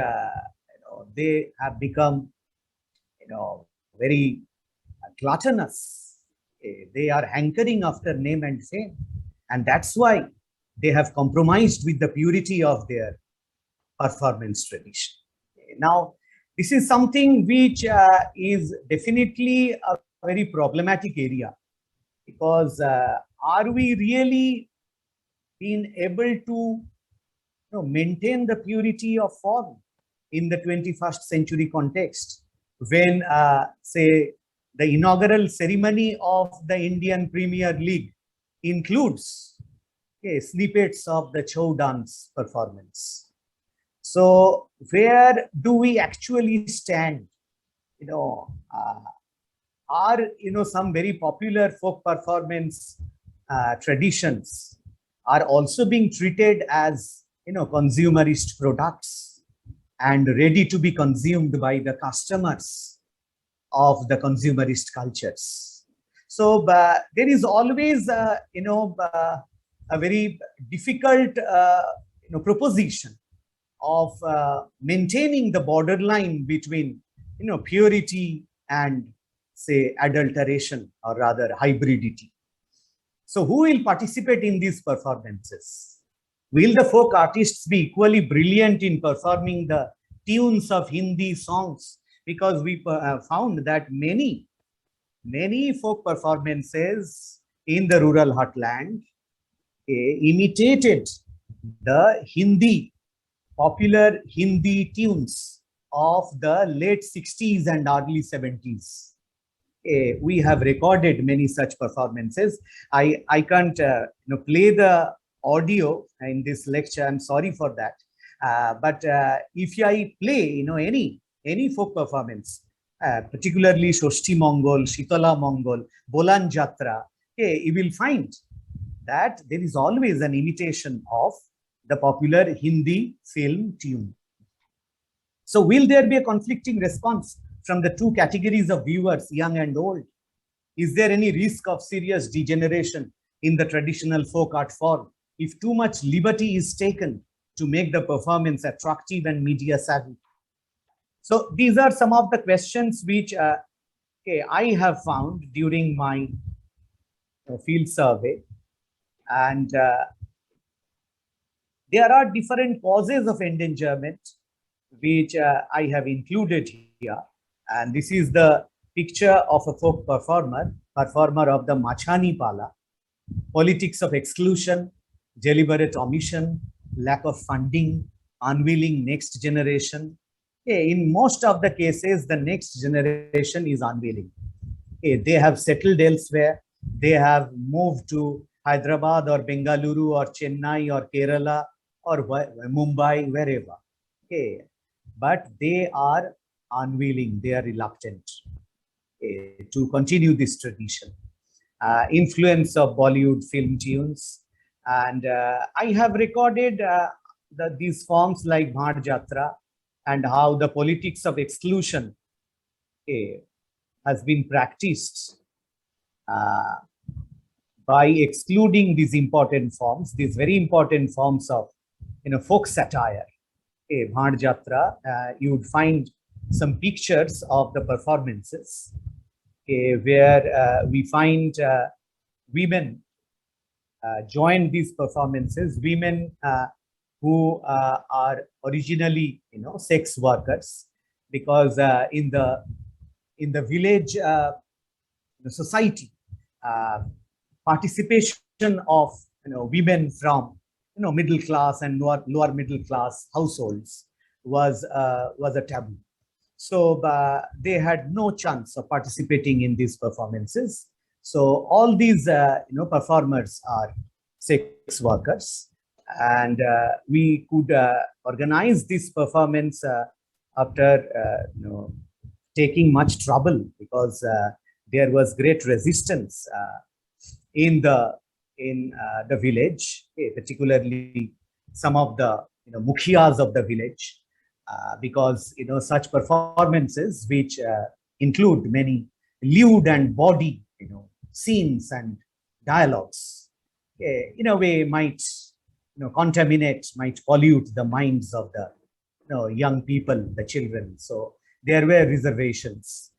they have become very gluttonous. They are hankering after name and fame, and that's why they have compromised with the purity of their performance tradition. Now, this is something which is definitely a very problematic area, because are we really being able to maintain the purity of form in the 21st century context, when say the inaugural ceremony of the Indian Premier League includes snippets of the Chhau dance performance? So where do we actually stand? Are some very popular folk performance traditions are also being treated as consumerist products and ready to be consumed by the customers of the consumerist cultures? So there is always a very difficult proposition of maintaining the borderline between purity and, say, adulteration, or rather hybridity. So who will participate in these performances? Will the folk artists be equally brilliant in performing the tunes of Hindi songs? Because we found that many folk performances in the rural heartland imitated the popular Hindi tunes of the late 60s and early 70s. We have recorded many such performances. I can't play the audio in this lecture. I'm sorry for that. But if I play any folk performance, particularly Shoshti Mongol, Shitala Mongol, Bolan Jatra, you will find that there is always an imitation of the popular Hindi film tune. So will there be a conflicting response from the two categories of viewers, young and old? Is there any risk of serious degeneration in the traditional folk art form if too much liberty is taken to make the performance attractive and media savvy? So these are some of the questions which I have found during my field survey. And there are different causes of endangerment which I have included here. And this is the picture of a folk performer of the Machani Pala. Politics of exclusion, deliberate omission, lack of funding, unwilling next generation. In most of the cases, the next generation is unwilling. They have settled elsewhere. They have moved to Hyderabad or Bengaluru or Chennai or Kerala or Mumbai, wherever. But they are unwilling, they are reluctant to continue this tradition. Influence of Bollywood film tunes. And I have recorded these forms like Bhad Jatra and how the politics of exclusion has been practiced by excluding these important forms, these very important forms of folk satire. Bhad Jatra, you would find some pictures of the performances where we find women join these performances, women who are originally sex workers, because in the village the society, participation of women from middle class and lower middle class households was a taboo. So they had no chance of participating in these performances. So all these performers are sex workers, and we could organize this performance after taking much trouble, because there was great resistance in the village, particularly some of the mukhias of the village, because such performances which include many lewd and bawdy scenes and dialogues, in a way might contaminate, might pollute the minds of the young people, the children. So there were reservations,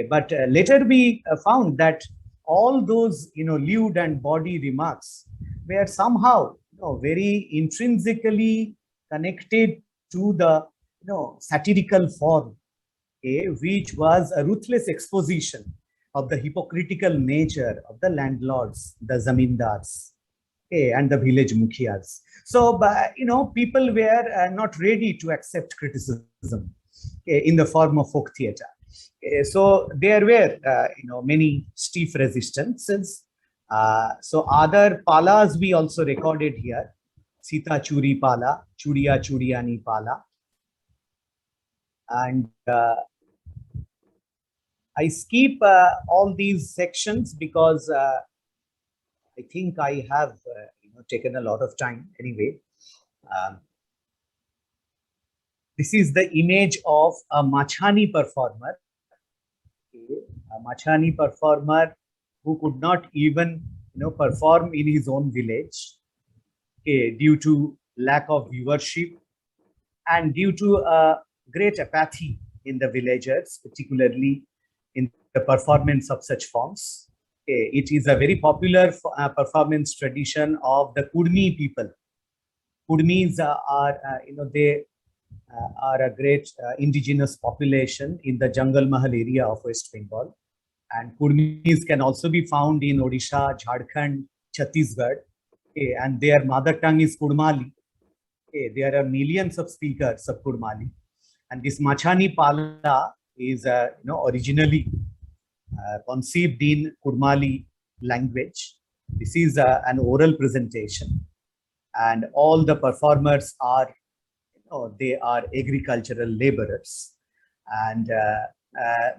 but later we found that all those lewd and bawdy remarks were somehow very intrinsically connected to the satirical form, which was a ruthless exposition of the hypocritical nature of the landlords, the zamindars, and the village mukhias. So people were not ready to accept criticism in the form of folk theatre. So there were many stiff resistances. So other palas we also recorded here: Sita Churi Pala, Chudiya Chudiyani Pala. And I skip all these sections because I think I have taken a lot of time anyway. This is the image of a Machani performer. A Machani performer who could not even perform in his own village due to lack of viewership and due to great apathy in the villagers, particularly in the performance of such forms. It is a very popular performance tradition of the Kudmi people. Kudmis are they are a great indigenous population in the Jungle Mahal area of West Bengal. And Kudmis can also be found in Odisha, Jharkhand, Chhattisgarh, and their mother tongue is Kudmali. There are millions of speakers of Kudmali. And this Machani Pala is originally conceived in Kudmali language. This is an oral presentation, and all the performers are they are agricultural laborers, and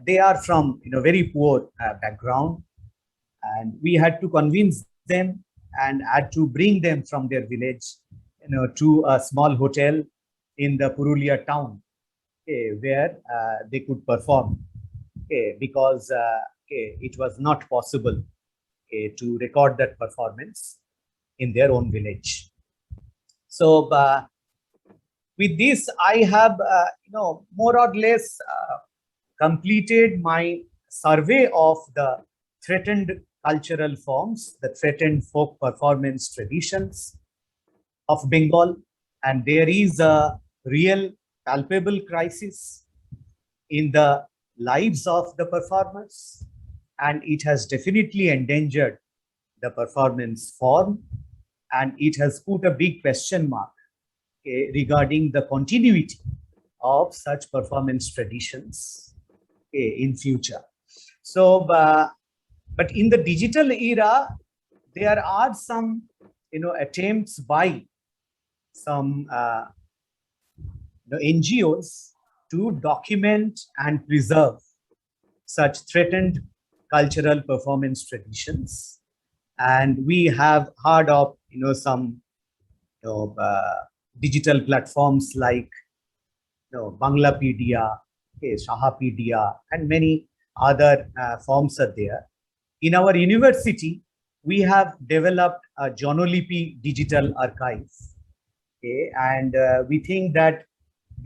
they are from very poor background, and we had to convince them and had to bring them from their village to a small hotel in the Purulia town, where they could perform, because it was not possible to record that performance in their own village. So with this, I have, more or less completed my survey of the threatened cultural forms, the threatened folk performance traditions of Bengal. And there is a real palpable crisis in the lives of the performers, and it has definitely endangered the performance form, and it has put a big question mark regarding the continuity of such performance traditions in future. So, but in the digital era, there are some, attempts by some NGOs to document and preserve such threatened cultural performance traditions. And we have heard of, some digital platforms like Banglapedia, Sahapedia, and many other forms are there. In our university, we have developed a Jonolipi digital archive, and we think that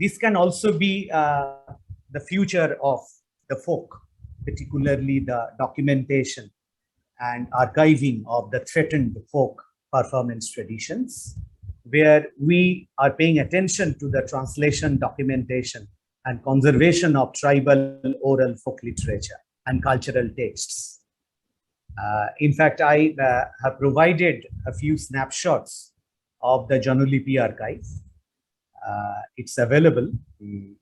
this can also be the future of the folk, particularly the documentation and archiving of the threatened folk performance traditions, where we are paying attention to the translation, documentation, and conservation of tribal oral folk literature and cultural texts. In fact, I have provided a few snapshots of the Jonolipi archive. It's available in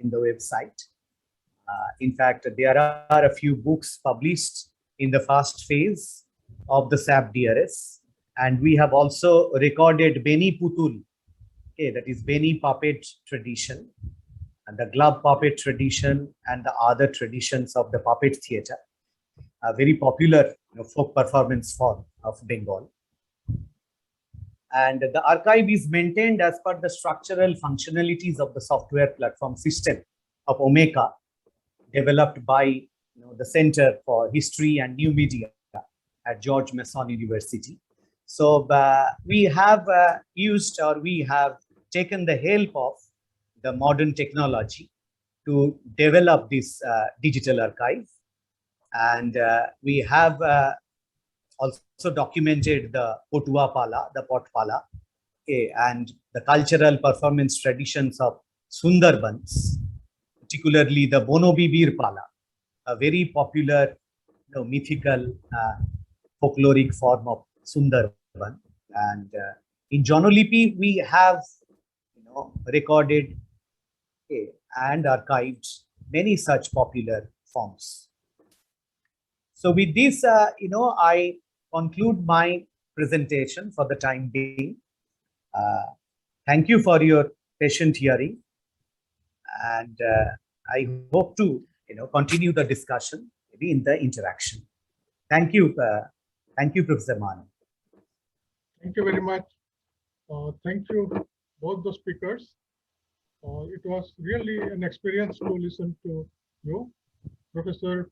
the website. In fact, there are a few books published in the first phase of the SAP DRS. And we have also recorded Beni Putul, that is Beni puppet tradition, and the glove puppet tradition, and the other traditions of the puppet theatre, a very popular folk performance form of Bengal. And the archive is maintained as per the structural functionalities of the software platform system of Omeka, developed by the Center for History and New Media at George Mason University. So we have used, or we have taken the help of the modern technology to develop this digital archive. And we have also documented the Potua Pala, the Pot Pala, and the cultural performance traditions of Sundarbans, particularly the Bonobibir Pala, a very popular mythical folkloric form of Sundarban. And in Jonolipi, we have recorded and archived many such popular forms. So with this, I conclude my presentation for the time being. Thank you for your patient hearing, and I hope to continue the discussion maybe in the interaction. Thank you, Professor Mahanand. Thank you very much. Thank you, both the speakers. It was really an experience to listen to you. Professor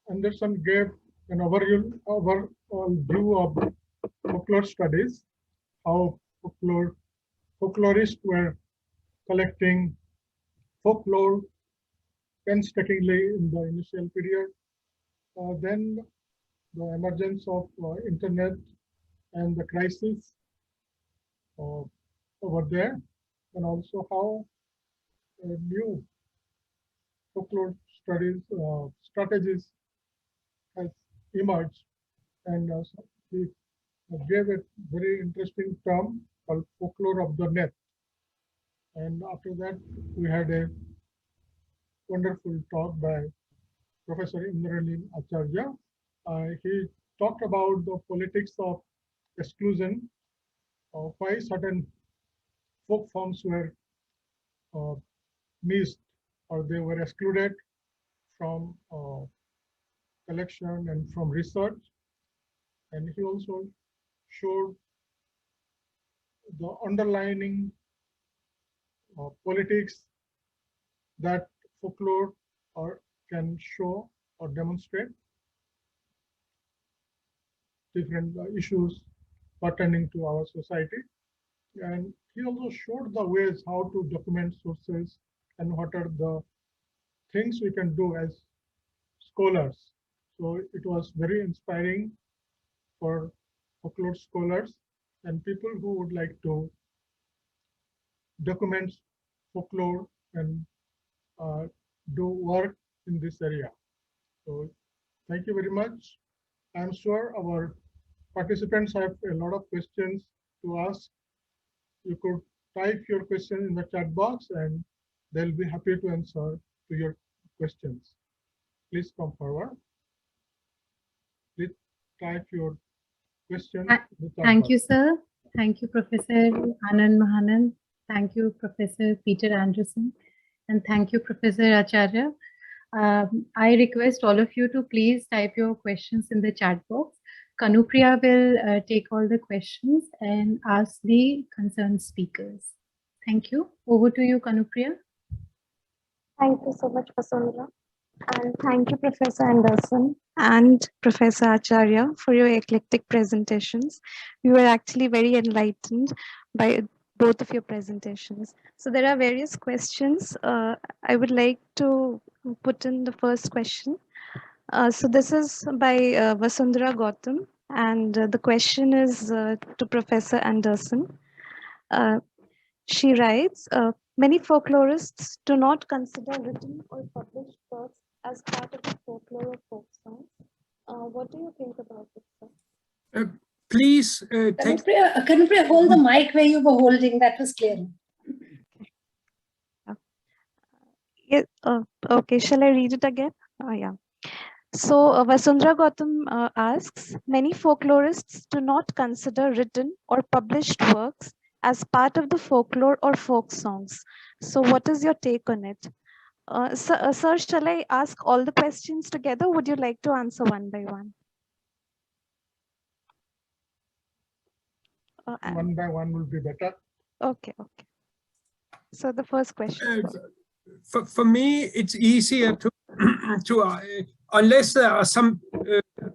Andersen gave an overall view of folklore studies, how folklorists were collecting folklore painstakingly in the initial period. Then the emergence of internet and the crisis over there, and also how new folklore studies strategies has emerged, and he gave a very interesting term called folklore of the net. And after that, we had a wonderful talk by Professor Indranil Acharya. He talked about the politics of exclusion, why certain folk forms were missed, or they were excluded from collection and from research. And he also showed the underlying politics that folklore can show or demonstrate different issues pertaining to our society. And he also showed the ways how to document sources and what are the things we can do as scholars. So it was very inspiring for folklore scholars and people who would like to document folklore and do work in this area. So thank you very much. I'm sure our participants have a lot of questions to ask. You could type your question in the chat box and they'll be happy to answer to your questions. Please come forward. Please type your question. Thank you, sir. Thank you, Professor Anand Mahanand. Thank you, Professor Peter Andersen. And thank you, Professor Acharya. I request all of you to please type your questions in the chat box. Kanupriya will take all the questions and ask the concerned speakers. Thank you. Over to you, Kanupriya. Thank you so much, Vasundhara. And thank you, Professor Andersen and Professor Acharya, for your eclectic presentations. We were actually very enlightened by both of your presentations. So there are various questions. I would like to put in the first question. So this is by Vasundhara Gautam, and the question is to Professor Andersen. She writes, many folklorists do not consider written or published works as part of the folklore or folk songs. What do you think about this, sir? Please take. Kanupriya, hold the mic where you were holding. That was clear. Yeah, okay, shall I read it again? Yeah. So Vasundhara Gautam asks, many folklorists do not consider written or published works as part of the folklore or folk songs. So what is your take on it? Sir, shall I ask all the questions together? Would you like to answer one by one? One by one will be better. Okay, okay. So the first question. For me, it's easier to, unless there are some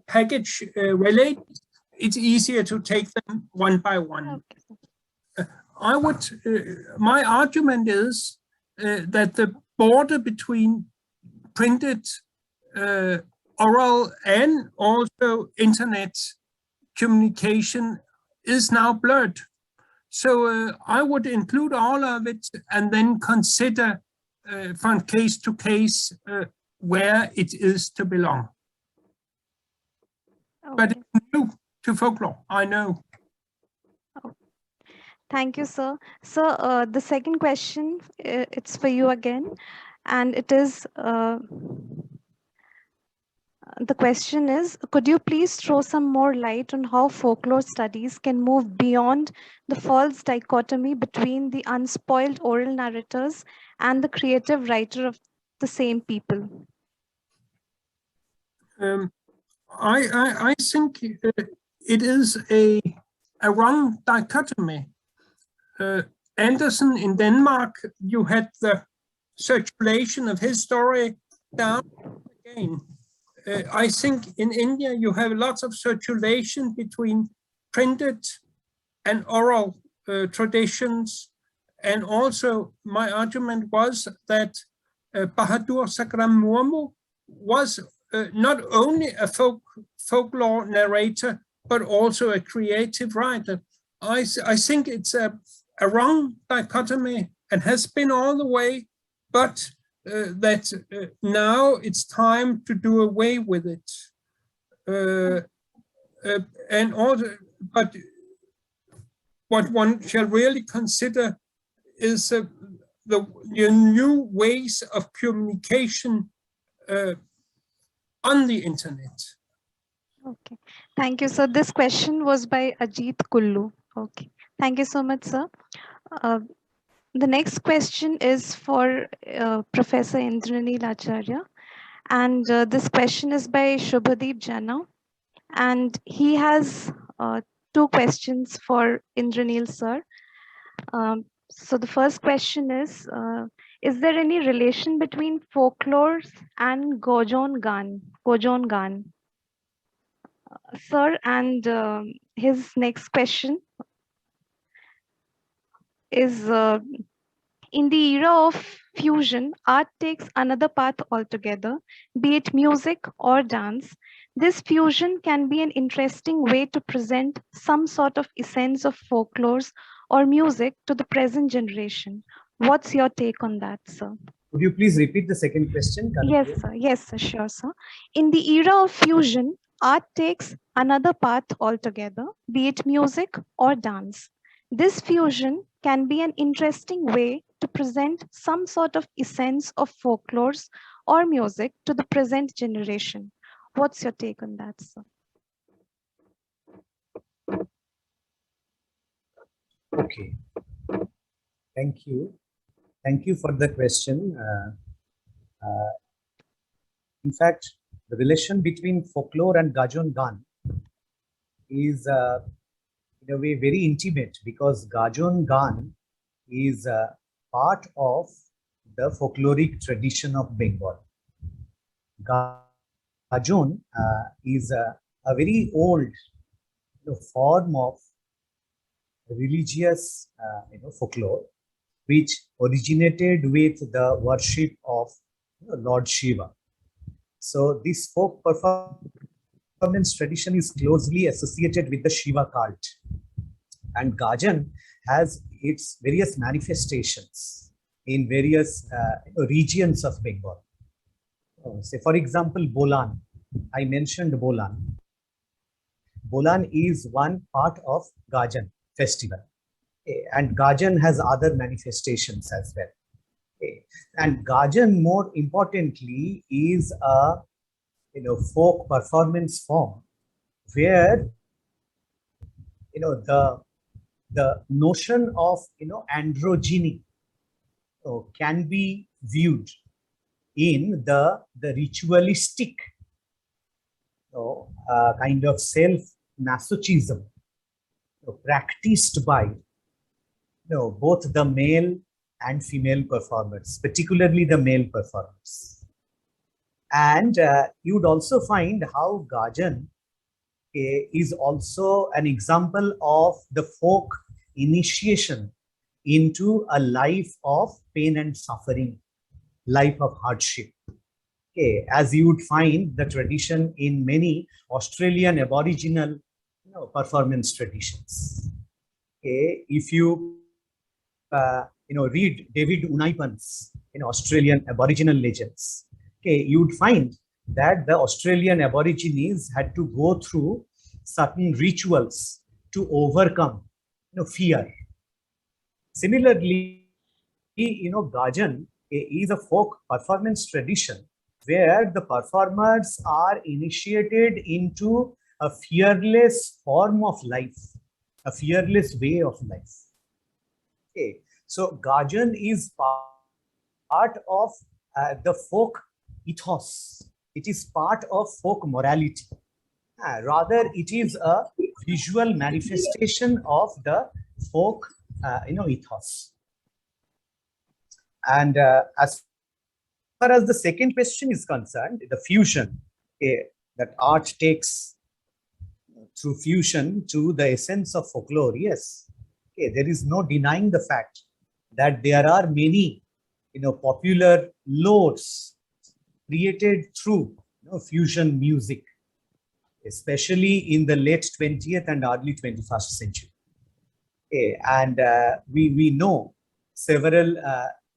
package related, it's easier to take them one by one. Okay. My argument is that the border between printed, oral, and also internet communication is now blurred. So I would include all of it and then consider from case to case where it is to belong. Okay. But it's new to folklore, I know. Thank you, sir. So the second question, it's for you again, and it is, the question is, could you please throw some more light on how folklore studies can move beyond the false dichotomy between the unspoiled oral narrators and the creative writer of the same people? I think it is a wrong dichotomy. Andersen in Denmark, you had the circulation of his story down again. I think in India, you have lots of circulation between printed and oral traditions. And also my argument was that Bahadur Sakram Murmu was not only a folklore narrator, but also a creative writer. I think it's a wrong dichotomy and has been all the way, but that now it's time to do away with it. And also, but what one shall really consider is the new ways of communication on the internet. Okay, thank you. So this question was by Ajit Kullu. Okay, thank you so much, sir. The next question is for Professor Indranil Acharya, and this question is by Shubhadeep Jana, and he has two questions for Indranil, sir. So the first question is there any relation between folklore and Gojon Gan? Sir, and his next question. is in the era of fusion, art takes another path altogether, be it music or dance. This fusion can be an interesting way to present some sort of essence of folklores or music to the present generation. What's your take on that, sir? Would you please repeat the second question? Yes, Kanapriya? sir. Yes, sir. Sure, sir. In the era of fusion, art takes another path altogether, be it music or dance. This fusion can be an interesting way to present some sort of essence of folklores or music to the present generation. What's your take on that, sir? Okay, thank you. Thank you for the question. In fact, the relation between folklore and Gajon Gan is in a way very intimate, because Gajon Gan is part of the folkloric tradition of Bengal. Gajon is a very old form of religious folklore, which originated with the worship of Lord Shiva. So this folk performance tradition is closely associated with the Shiva cult, and Gajan has its various manifestations in various regions of Bengal. Say, for example, Bolan. I mentioned Bolan. Bolan is one part of Gajan festival, and Gajan has other manifestations as well. And Gajan, more importantly, is a folk performance form where the notion of androgyny can be viewed in the ritualistic kind of self-masochism practiced by both the male and female performers, particularly the male performers. And you would also find how Gajan is also an example of the folk initiation into a life of pain and suffering, life of hardship. As you would find the tradition in many Australian Aboriginal performance traditions. If you read David Unaipan's Australian Aboriginal legends, you would find that the Australian Aborigines had to go through certain rituals to overcome fear. Similarly, Gajan is a folk performance tradition where the performers are initiated into a fearless form of life, a fearless way of life. So Gajan is part of the folk ethos. It is part of folk morality. Rather, it is a visual manifestation of the folk ethos. And as far as the second question is concerned, the fusion that art takes through fusion to the essence of folklore, yes, there is no denying the fact that there are many popular lores created through fusion music, especially in the late 20th and early 21st century. And we know several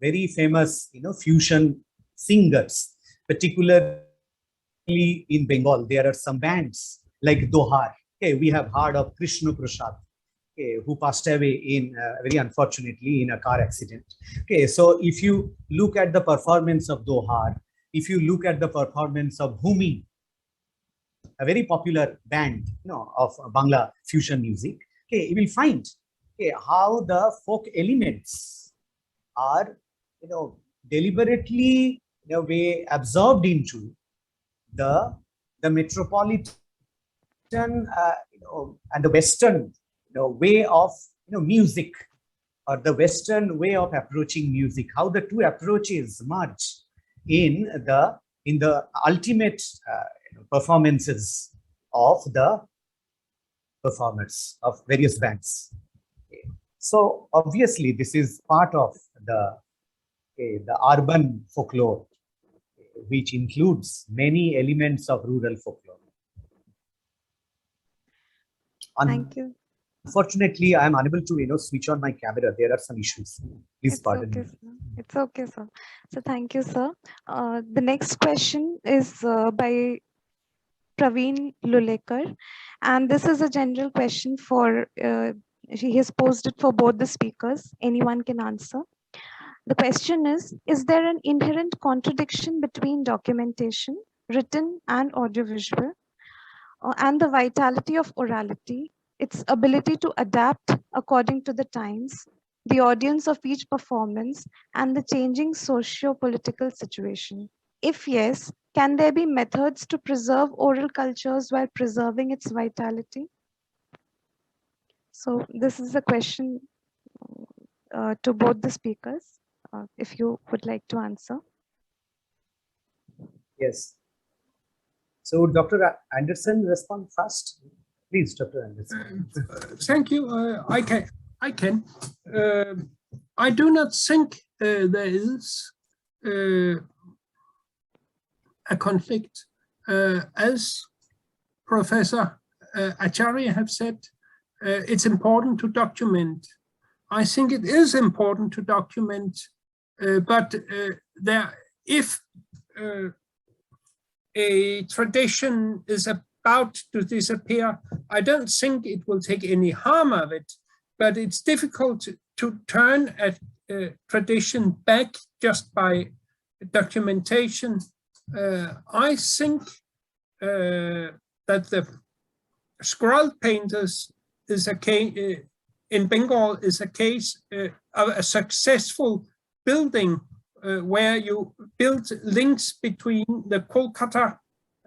very famous fusion singers, particularly in Bengal. There are some bands like Dohar. We have heard of Krishna Prasad, who passed away in very unfortunately in a car accident. So if you look at the performance of Dohar, if you look at the performance of Bhumi, a very popular band of Bangla fusion music, you will find how the folk elements are deliberately in a way absorbed into the metropolitan and the Western way of music, or the Western way of approaching music, how the two approaches merge in the ultimate performances of the performers of various bands. So obviously, this is part of the urban folklore, which includes many elements of rural folklore. Thank you. Unfortunately, I am unable to switch on my camera. There are some issues. Please It's pardon okay, me. sir. It's okay, sir. So thank you, sir. The next question is by Praveen Lulekar, and this is a general question for, he has posed it for both the speakers. Anyone can answer. The question is there an inherent contradiction between documentation, written and audiovisual, and the vitality of orality, its ability to adapt according to the times, the audience of each performance, and the changing socio-political situation? If yes, can there be methods to preserve oral cultures while preserving its vitality? So this is a question to both the speakers, if you would like to answer. Yes. So Dr. Andersen, respond first. Please, Dr. Andersen. Thank you. I can. I do not think there is a conflict. As Professor Acharya have said, it's important to document. I think it is important to document, but if a tradition is about to disappear, I don't think it will take any harm of it, but it's difficult to turn a tradition back just by documentation. I think that the scroll painters is a case in Bengal is a case of a successful building where you build links between the Kolkata,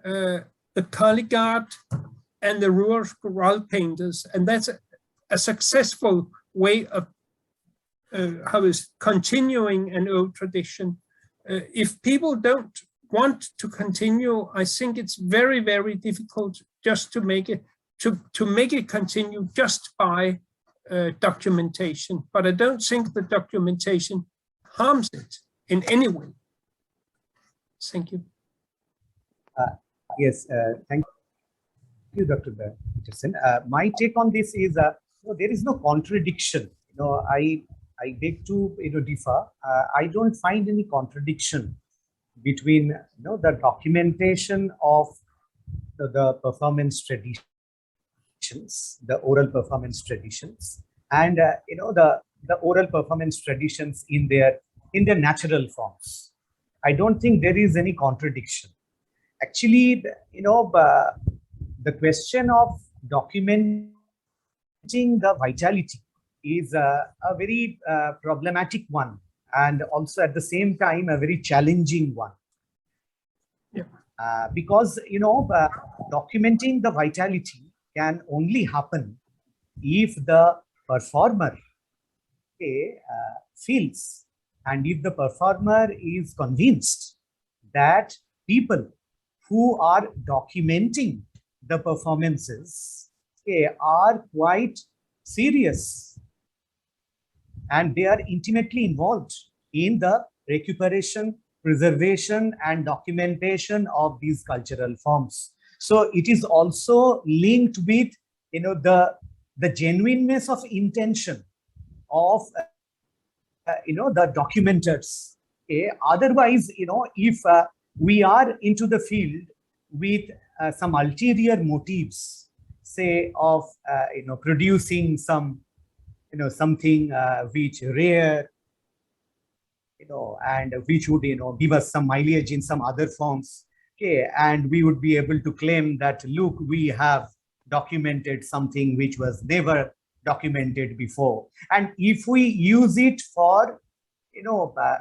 the Kalighat, and the rural scroll painters, and that's a successful way of continuing an old tradition. If people don't want to continue, I think it's very, very difficult just to make it continue just by documentation. But I don't think the documentation harms it in any way. Thank you. Yes, thank you, Dr. Peterson. My take on this is there is no contradiction. I beg to differ. I don't find any contradiction between the documentation of the performance traditions, the oral performance traditions, and the oral performance traditions in their natural forms. I don't think there is any contradiction. Actually, the question of documenting the vitality is a very problematic one, and also at the same time a very challenging one. Yeah. Because documenting the vitality can only happen if the performer feels, and if the performer is convinced that people who are documenting the performances are quite serious and they are intimately involved in the recuperation, preservation, and documentation of these cultural forms. So it is also linked with the genuineness of intention of the documenters. Otherwise, if we are into the field with some ulterior motives, say of producing some something which rare, and which would give us some mileage in some other forms, and we would be able to claim that, look, we have documented something which was never documented before. And if we use it for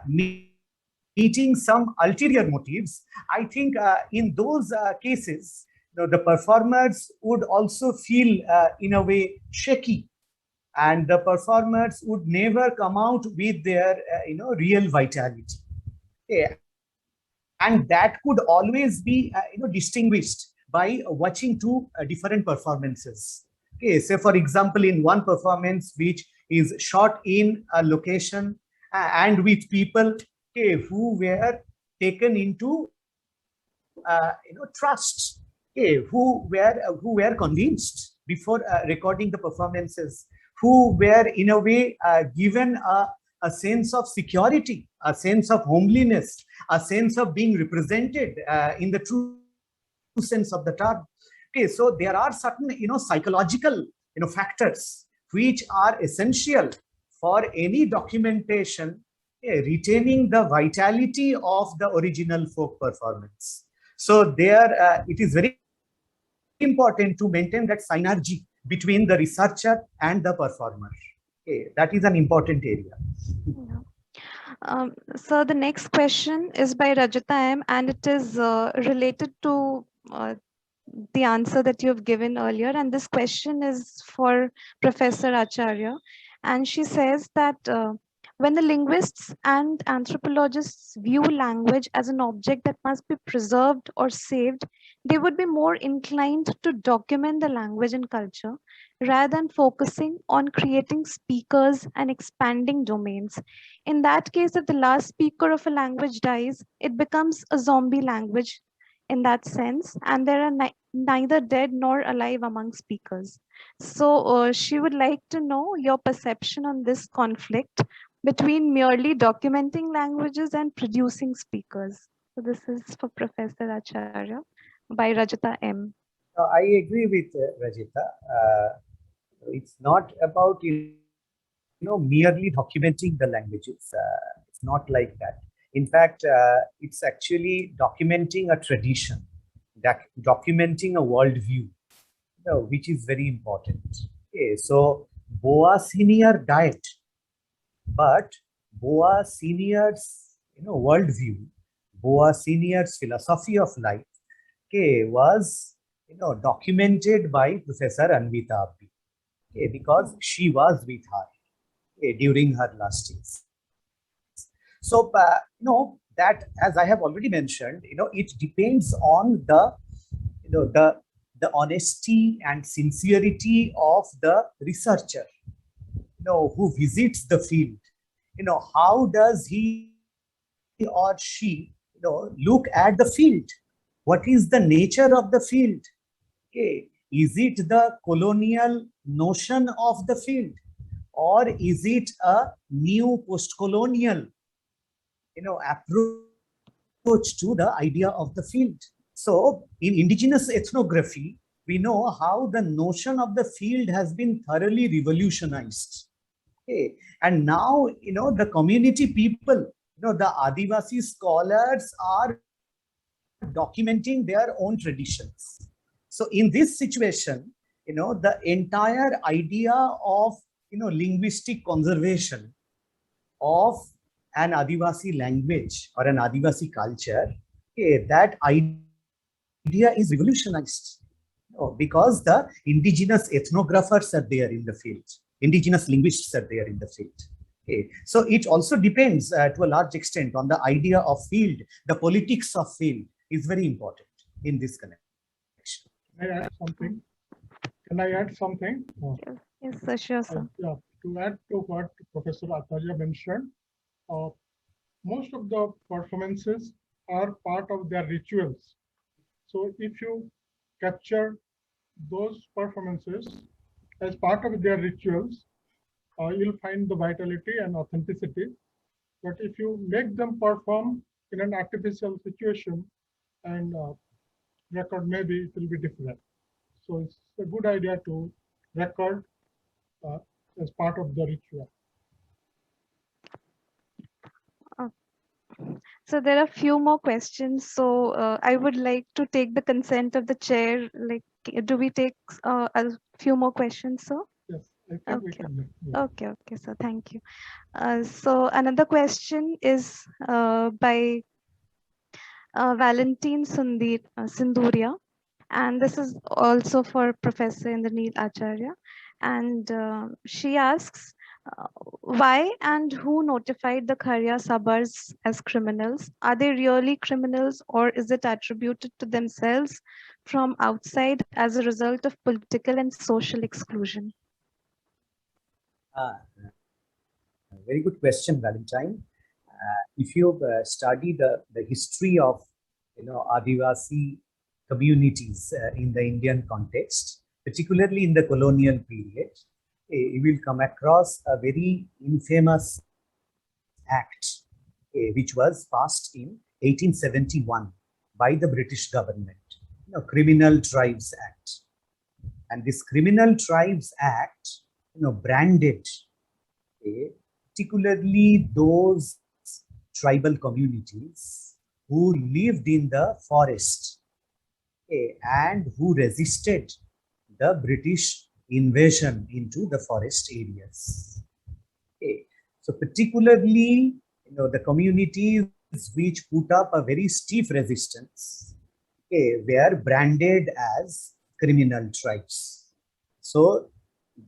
meeting some ulterior motives, I think in those cases the performers would also feel in a way shaky, and the performers would never come out with their real vitality. And that could always be distinguished by watching two different performances. Say for example, in one performance which is shot in a location and with people who were taken into trust, who were convinced before recording the performances, who were in a way given a sense of security, a sense of homeliness, a sense of being represented in the true sense of the term. So there are certain psychological factors which are essential for any documentation retaining the vitality of the original folk performance. So there it is very important to maintain that synergy between the researcher and the performer. That is an important area. So the next question is by Rajita M, and it is related to the answer that you have given earlier. And this question is for Professor Acharya. And she says that when the linguists and anthropologists view language as an object that must be preserved or saved, they would be more inclined to document the language and culture rather than focusing on creating speakers and expanding domains. In that case, if the last speaker of a language dies, it becomes a zombie language in that sense, and there are neither dead nor alive among speakers. So she would like to know your perception on this conflict between merely documenting languages and producing speakers. So this is for Professor Acharya by Rajita M. I agree with Rajita. It's not about merely documenting the languages. It's not like that. In fact, it's actually documenting a tradition, documenting a worldview, which is very important. So Boa Senior died, but Boa Senior's worldview, Boa Senior's philosophy of life, was documented by Professor Anvita Abdi, because she was with her during her last days. So that, as I have already mentioned, it depends on the the honesty and sincerity of the researcher, who visits the field. How does he or she look at the field? What is the nature of the field? Is it the colonial notion of the field, or is it a new post-colonial approach to the idea of the field? So in indigenous ethnography, we know how the notion of the field has been thoroughly revolutionized. And now, the community people, the Adivasi scholars are documenting their own traditions. So in this situation, the entire idea of, linguistic conservation of an Adivasi language or an Adivasi culture, that idea is revolutionized, because the indigenous ethnographers are there in the field, indigenous linguists are there in the field. So it also depends to a large extent on the idea of field. The politics of field is very important in this connection. Can I add something? Can I add something? Yes, sir, sure, sir. Yeah, to add to what Professor Acharya mentioned, most of the performances are part of their rituals. So if you capture those performances as part of their rituals, you'll find the vitality and authenticity. But if you make them perform in an artificial situation and record, maybe it will be different. So it's a good idea to record as part of the ritual. So there are a few more questions. So I would like to take the consent of the chair. Like, do we take a few more questions, sir? Yes, I think we can. Yeah. Okay, sir. Thank you. So another question is by Valentine Sinduria, and this is also for Professor Indranil Acharya. And she asks, why and who notified the Kharya Sabars as criminals? Are they really criminals, or is it attributed to themselves from outside as a result of political and social exclusion? Very good question, Valentine. If you study the history of Adivasi communities in the Indian context, particularly in the colonial period, you will come across a very infamous act which was passed in 1871 by the British government, Criminal Tribes Act. And this Criminal Tribes Act, branded particularly those tribal communities who lived in the forest and who resisted the British invasion into the forest areas. So particularly, the communities which put up a very stiff resistance were branded as criminal tribes. So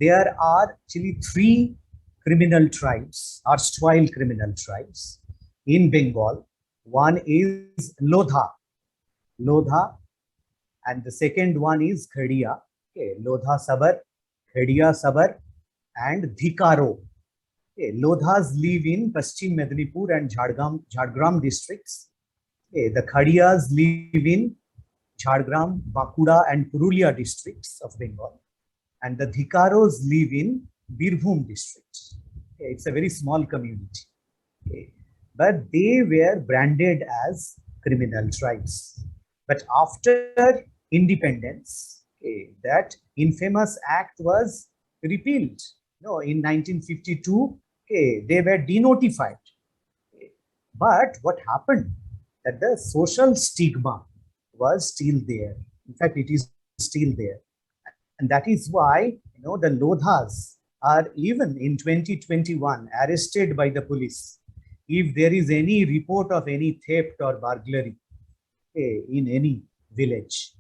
there are actually 3 criminal tribes, erstwhile criminal tribes in Bengal. One is Lodha, and the second one is Khadia, Lodha Sabar, Khadia Sabar, and Dhikaro. Lodhas live in Paschim Midnapore and Jhargram districts. The Khadiyas live in Jhargram, Bankura, and Purulia districts of Bengal. And the Dhikaros live in Birbhum district. It's a very small community. But they were branded as criminal tribes. But after independence, that infamous act was repealed. In 1952, they were denotified. But what happened? That the social stigma was still there. In fact, it is still there. And that is why, the Lodhas are even in 2021 arrested by the police if there is any report of any theft or burglary in any village.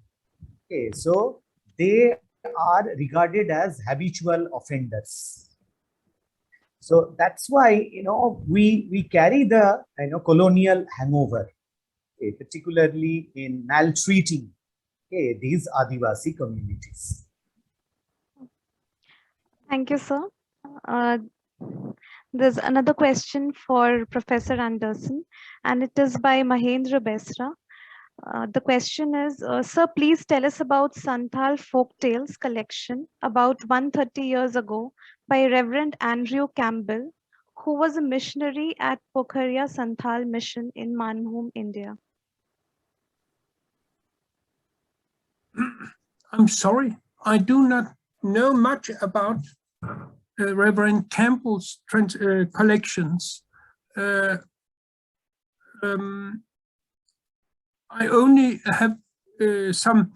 So they are regarded as habitual offenders. So that's why, we carry the colonial hangover, particularly in maltreating these Adivasi communities. Thank you, sir. There's another question for Professor Andersen, and it is by Mahendra Besra. The question is, sir, please tell us about Santhal Folktales collection about 130 years ago by Reverend Andrew Campbell, who was a missionary at Pokhariya Santhal Mission in Manbhum, India. I'm sorry, I do not know much about Reverend Campbell's collections. I only have some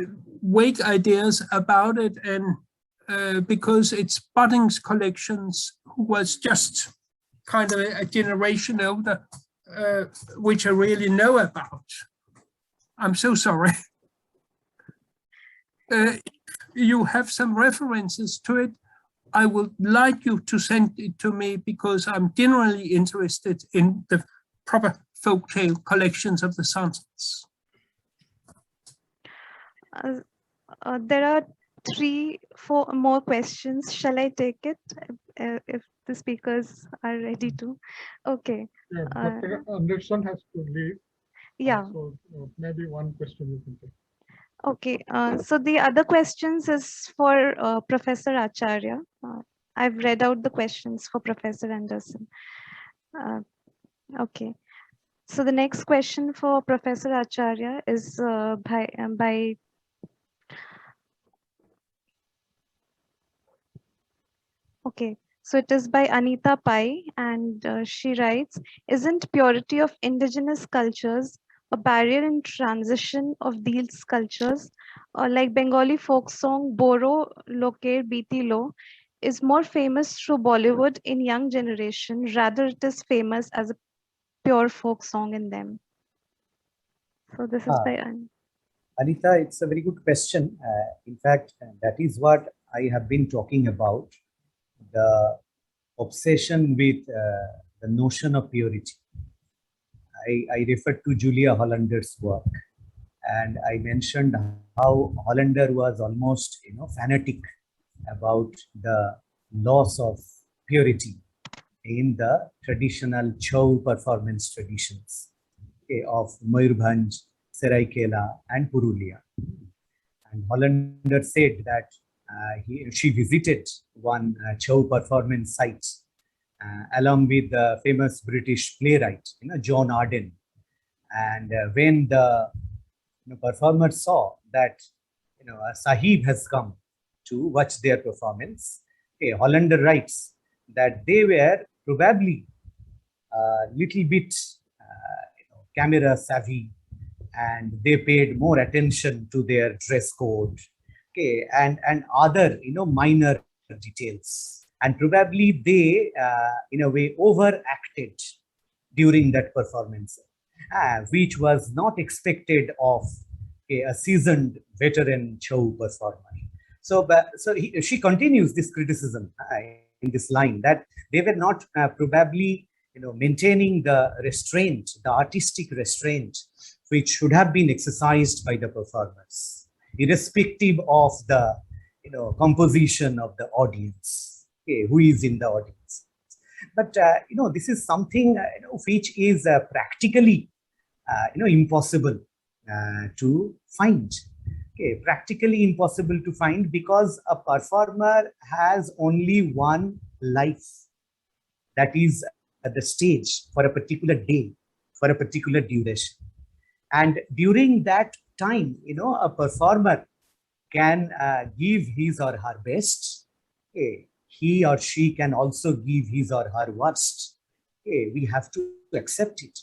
vague ideas about it, and because it's Budding's collections, who was just kind of a generation older, which I really know about. I'm so sorry. If you have some references to it, I would like you to send it to me, because I'm generally interested in the proper folktale collections of the Santhals. There are 3-4 more questions. Shall I take it if the speakers are ready to? Okay. Yeah, Dr. Andersen has to leave. Yeah. So maybe one question you can take. Okay. So the other questions is for Professor Acharya. I've read out the questions for Professor Andersen. Okay. So the next question for Professor Acharya is by okay. So it is by Anita Pai, and she writes, isn't purity of indigenous cultures a barrier in transition of these cultures? Like Bengali folk song Boro Loker Biti Lo is more famous through Bollywood in young generation, rather it is famous as a pure folk song in them. So this is by Anita, it's a very good question. In fact, that is what I have been talking about, the obsession with the notion of purity. I referred to Julia Hollander's work, and I mentioned how Hollander was almost fanatic about the loss of purity in the traditional Chau performance traditions of Mayurbhanj, Seraikela, and Purulia. And Hollander said that she visited one Chau performance site along with the famous British playwright, John Arden. And when the performer saw that a Sahib has come to watch their performance, Hollander writes that they were probably a little bit camera savvy, and they paid more attention to their dress code, and other minor details, and probably they in a way overacted during that performance, which was not expected of a seasoned veteran Chau performer. So she continues this criticism in this line, that they were not probably maintaining the restraint, the artistic restraint, which should have been exercised by the performers, irrespective of the composition of the audience, who is in the audience. But this is something which is practically impossible to find. Practically impossible to find, because a performer has only one life, that is at the stage for a particular day, for a particular duration. And during that time, a performer can give his or her best. He or she can also give his or her worst. We have to accept it.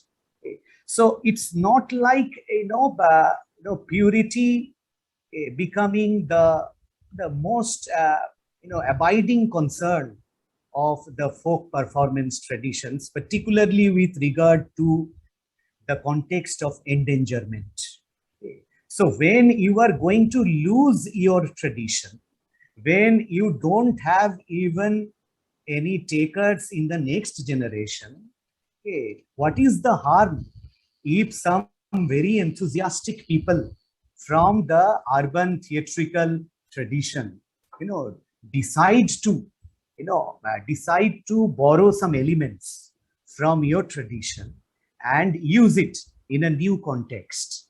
So it's not like purity becoming the most abiding concern of the folk performance traditions, particularly with regard to the context of endangerment. So when you are going to lose your tradition, when you don't have even any takers in the next generation, what is the harm if some very enthusiastic people from the urban theatrical tradition, decide to borrow some elements from your tradition and use it in a new context,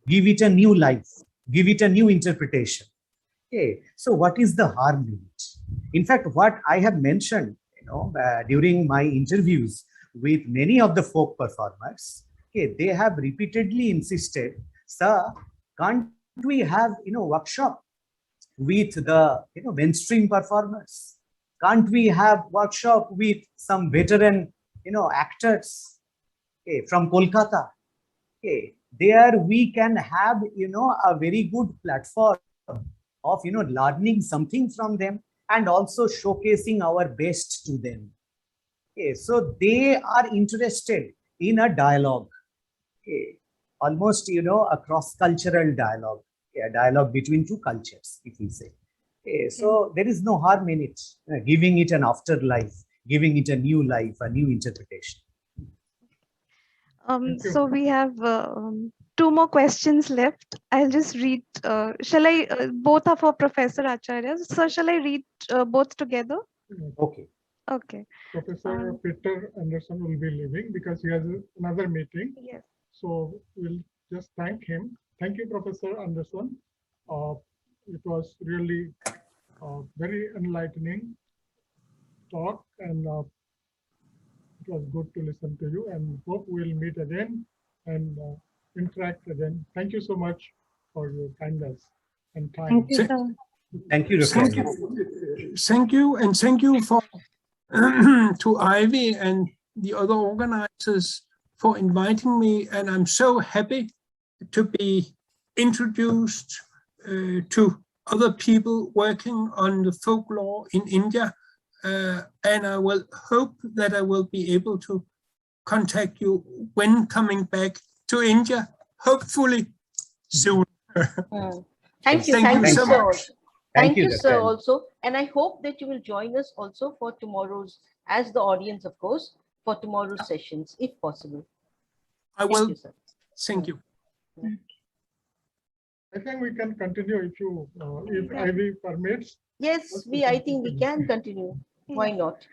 give it a new life, give it a new interpretation. So what is the harm in it? In fact, what I have mentioned, during my interviews with many of the folk performers, they have repeatedly insisted, sir, can't we have workshop with the mainstream performers? Can't we have workshop with some veteran actors from Kolkata? There we can have a very good platform of learning something from them and also showcasing our best to them. So they are interested in a dialogue, almost a cross-cultural dialogue, a dialogue between two cultures, if we say. So there is no harm in it, giving it an afterlife, giving it a new life, a new interpretation. So we have two more questions left. I'll just read. Shall I? Both are for Professor Acharya. So shall I read both together? Okay. Okay. Professor Peter Andersen will be leaving because he has another meeting. Yes. So we'll just thank him. Thank you, Professor Andersen. It was really very enlightening talk, and it was good to listen to you, and hope we'll meet again and interact again. Thank you so much for your kindness and time. Thank you, sir. Thank you, Dr. Thank you. Thank you, and thank you for to Ivy and the other organizers for inviting me. And I'm so happy to be introduced to other people working on the folklore in India. And I will hope that I will be able to contact you when coming back to India, hopefully soon. Thank you. Thank you so sir. much. Thank you, Dr. sir, Ali. also. And I hope that you will join us also for tomorrow's, as the audience, of course, for tomorrow's sessions, if possible. I will. Thank you, sir. Thank you. I think we can continue if Ivy permits. Yes, I think we can continue. Why not?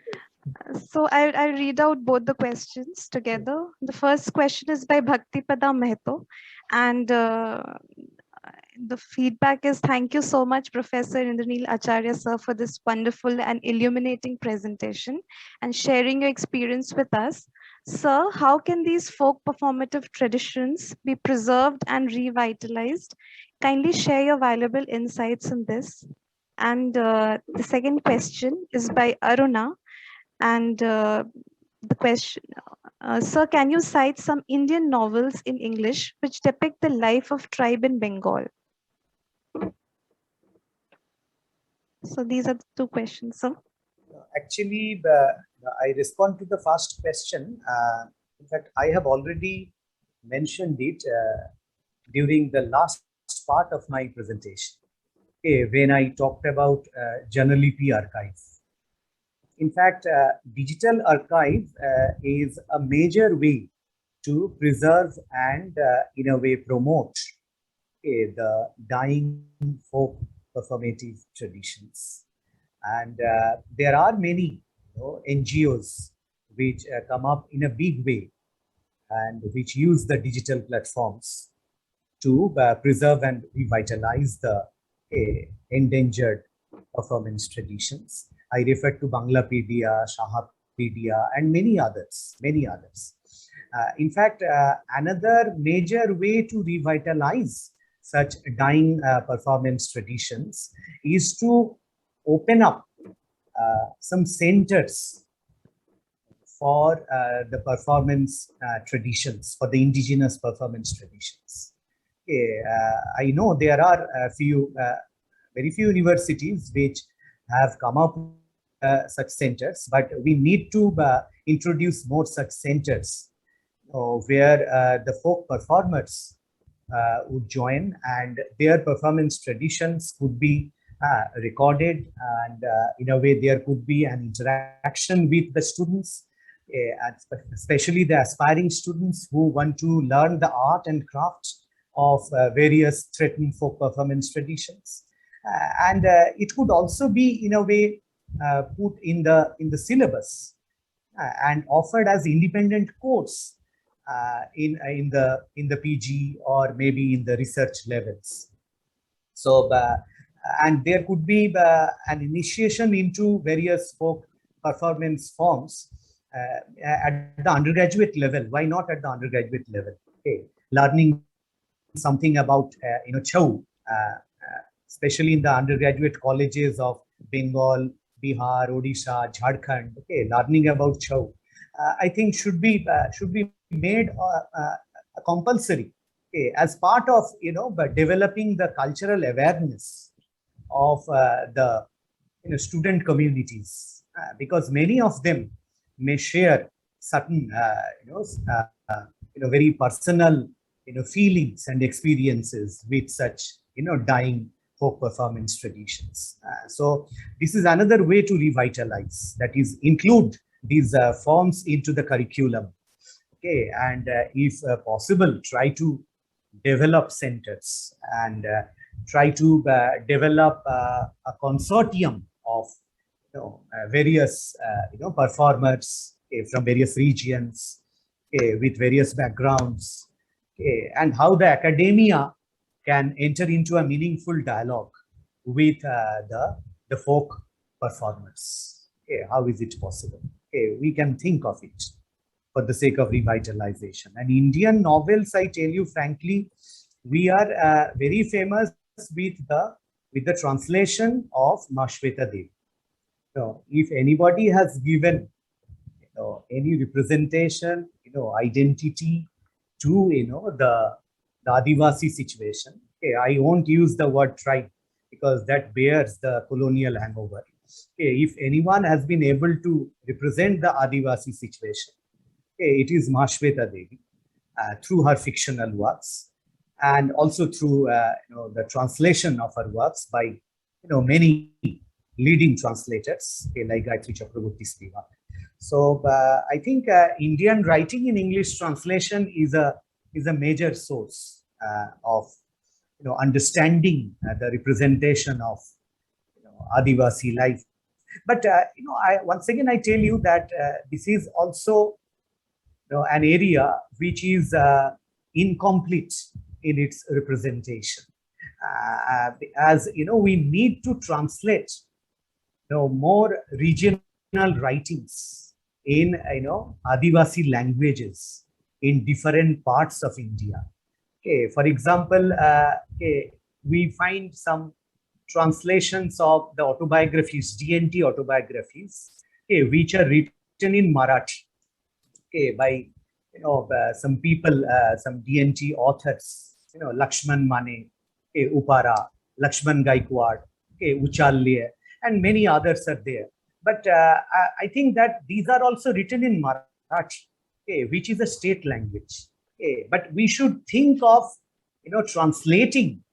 So I'll read out both the questions together. The first question is by Bhaktipada Mehto, and the feedback is, thank you so much, Professor Indranil Acharya sir, for this wonderful and illuminating presentation and sharing your experience with us. Sir, how can these folk performative traditions be preserved and revitalized? Kindly share your valuable insights on this. And the second question is by Aruna, and the question, sir, can you cite some Indian novels in English which depict the life of tribe in Bengal? So these are the two questions, sir. Actually, I respond to the first question. In fact, I have already mentioned it during the last part of my presentation, when I talked about Janalipi archive. In fact, digital archive is a major way to preserve and, in a way, promote the dying folk performative traditions. And there are many NGOs which come up in a big way and which use the digital platforms to preserve and revitalize the endangered performance traditions. I refer to Banglapedia, Shahapedia, and many others, in fact, another major way to revitalize such dying performance traditions is to open up some centers for the performance traditions, for the indigenous performance traditions. I know there are very few universities which have come up with such centers, but we need to introduce more such centers where the folk performers would join, and their performance traditions could be recorded, and in a way there could be an interaction with the students, and especially the aspiring students who want to learn the art and craft of various threatened folk performance traditions. And it could also be, in a way, put in the syllabus and offered as independent course in the PG or maybe in the research levels. So, and there could be an initiation into various folk performance forms at the undergraduate level. Why not at the undergraduate level? Okay, learning something about Chau, especially in the undergraduate colleges of Bengal, Bihar, Odisha, Jharkhand. Okay, learning about Chau, I think should be made compulsory, as part of developing the cultural awareness of the student communities, because many of them may share certain very personal feelings and experiences with such dying folk performance traditions. So this is another way to revitalize, that is, include these forms into the curriculum. Okay, and if possible, try to develop centers and try to develop a consortium of various performers from various regions with various backgrounds, and how the academia can enter into a meaningful dialogue with the folk performers. How is it possible? We can think of it for the sake of revitalization. And Indian novels, I tell you frankly, we are very famous with the translation of Mashweta Devi. So if anybody has given any representation, identity to the Adivasi situation, I won't use the word tribe because that bears the colonial hangover. If anyone has been able to represent the Adivasi situation, it is Mashweta Devi through her fictional works, and also through the translation of her works by many leading translators like Gayatri Chakraborty Spivak. So I think Indian writing in English translation is a major source of understanding the representation of Adivasi life. But once again I tell you that this is also an area which is incomplete in its representation. As we need to translate more regional writings in Adivasi languages in different parts of India. Okay, for example, we find some translations of the autobiographies, DNT autobiographies, which are written in Marathi, by some people, some DNT authors, Lakshman Mane, Upara, Lakshman Gaikwad, Uchalye, and many others are there. But I think that these are also written in Marathi, which is a state language. But we should think of translating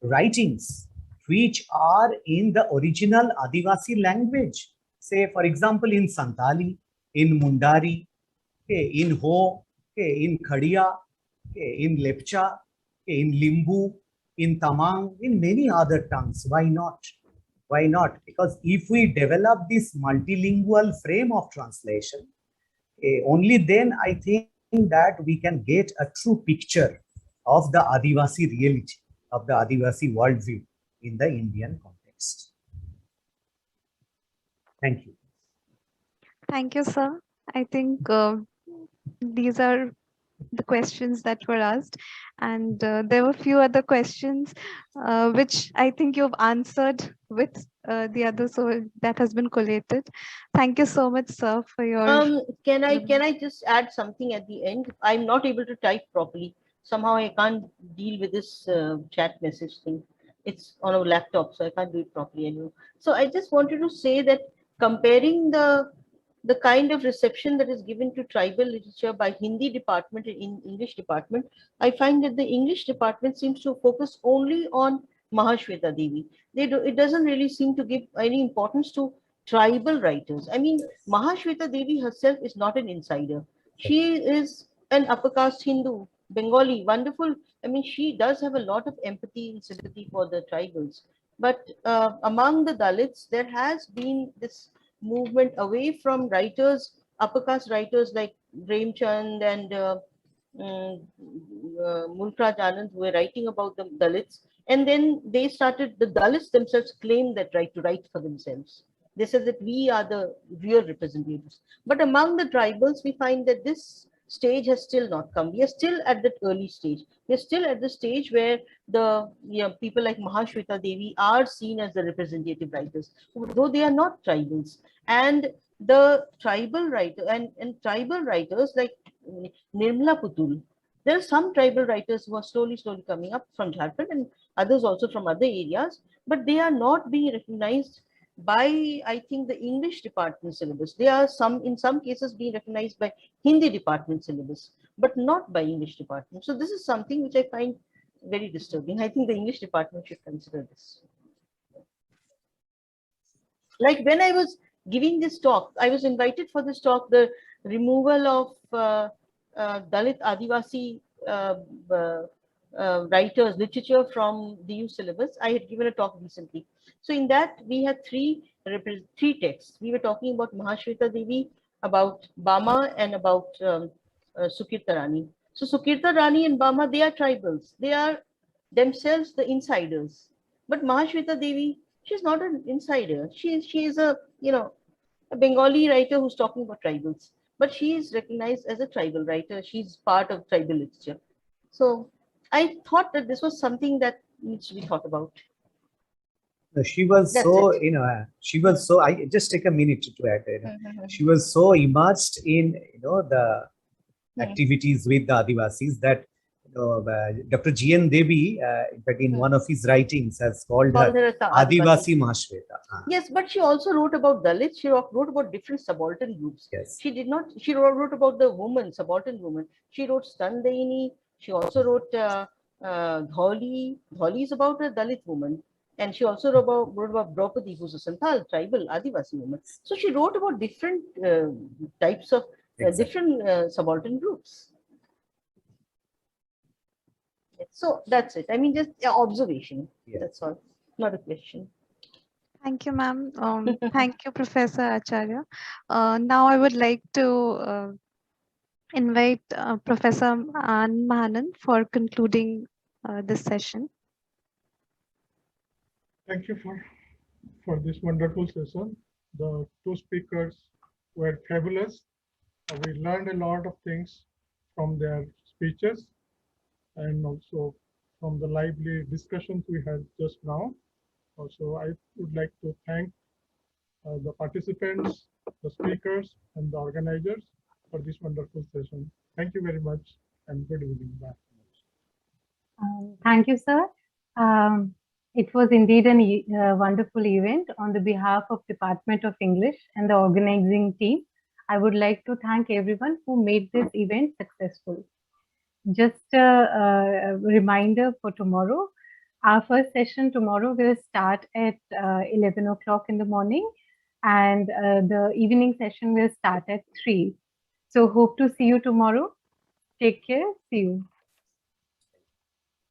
writings which are in the original Adivasi language. Say, for example, in Santali, in Mundari, in Ho, in Khadiya, in Lepcha, in Limbu, in Tamang, in many other tongues. Why not? Why not? Because if we develop this multilingual frame of translation, only then I think that we can get a true picture of the Adivasi reality, of the Adivasi worldview in the Indian context. Thank you. Thank you, sir. I think these are the questions that were asked, and there were a few other questions which I think you've answered with the others, so that has been collated. Thank you so much, sir, for your can I just add something at the end? I'm not able to type properly. Somehow I can't deal with this chat message thing. It's on a laptop, so I can't do it properly anymore. So I just wanted to say that comparing the kind of reception that is given to tribal literature by Hindi department and in English department, I find that the English department seems to focus only on Mahashweta Devi. It doesn't really seem to give any importance to tribal writers. I mean, Mahashweta Devi herself is not an insider. She is an upper caste Hindu, Bengali, wonderful. I mean, she does have a lot of empathy and sympathy for the tribals. But among the Dalits, there has been this movement away from writers, upper caste writers like Premchand and Mulkraj Anand, who were writing about the Dalits. And then they started, the Dalits themselves claimed that right to write for themselves. They said that we are the real representatives. But among the tribals, we find that this stage has still not come. We are still at that early stage. We are still at the stage where the people like Mahashweta Devi are seen as the representative writers, though they are not tribals. And the tribal writer and tribal writers like Nirmala Putul, there are some tribal writers who are slowly coming up from Jharkhand and others also from other areas, but they are not being recognized by, I think, the English department syllabus. They are in some cases being recognized by Hindi department syllabus, but not by English department. So this is something which I find very disturbing. I think the English department should consider this. Like when I was giving this talk, I was invited for this talk, the removal of Dalit Adivasi writers, literature from the U syllabus. I had given a talk recently. So in that, we had three texts. We were talking about Mahashweta Devi, about Bama, and about Sukirta Rani. So Sukirta Rani and Bama, they are tribals. They are themselves the insiders. But Mahashweta Devi, she's not an insider. She is a Bengali writer who's talking about tribals. But she is recognized as a tribal writer. She's part of tribal literature. So I thought that this was something that needs to be thought about. She was so, she was so, I just take a minute to add, she was so immersed in, the activities with the Adivasis that Dr. G.N. Devi, in fact, in one of his writings, has called her Adivasi Mahashweta. Yes, but she also wrote about Dalits. She wrote about different subaltern groups. Yes. She did not, she wrote about the woman, subaltern woman. She wrote Standaini. She also wrote Dholi. Dholi is about a Dalit woman. And she also wrote about Draupadi, who's a Santhal, tribal, Adivasi woman. So she wrote about different types of, different subaltern groups. So that's it. I mean, just observation. Yeah. That's all. not a question. Thank you, ma'am. Thank you, Professor Acharya. Now I would like to invite Professor Mahanand for concluding this session. Thank you for this wonderful session. The two speakers were fabulous. We learned a lot of things from their speeches and also from the lively discussions we had just now. Also, I would like to thank the participants, the speakers, and the organizers for this wonderful session. Thank you very much and good evening. Bye. Thank you, sir. It was indeed a wonderful event. On the behalf of Department of English and the organizing team, I would like to thank everyone who made this event successful. Just a reminder for tomorrow. Our first session tomorrow will start at 11 o'clock in the morning, and the evening session will start at 3. So hope to see you tomorrow. Take care. See you.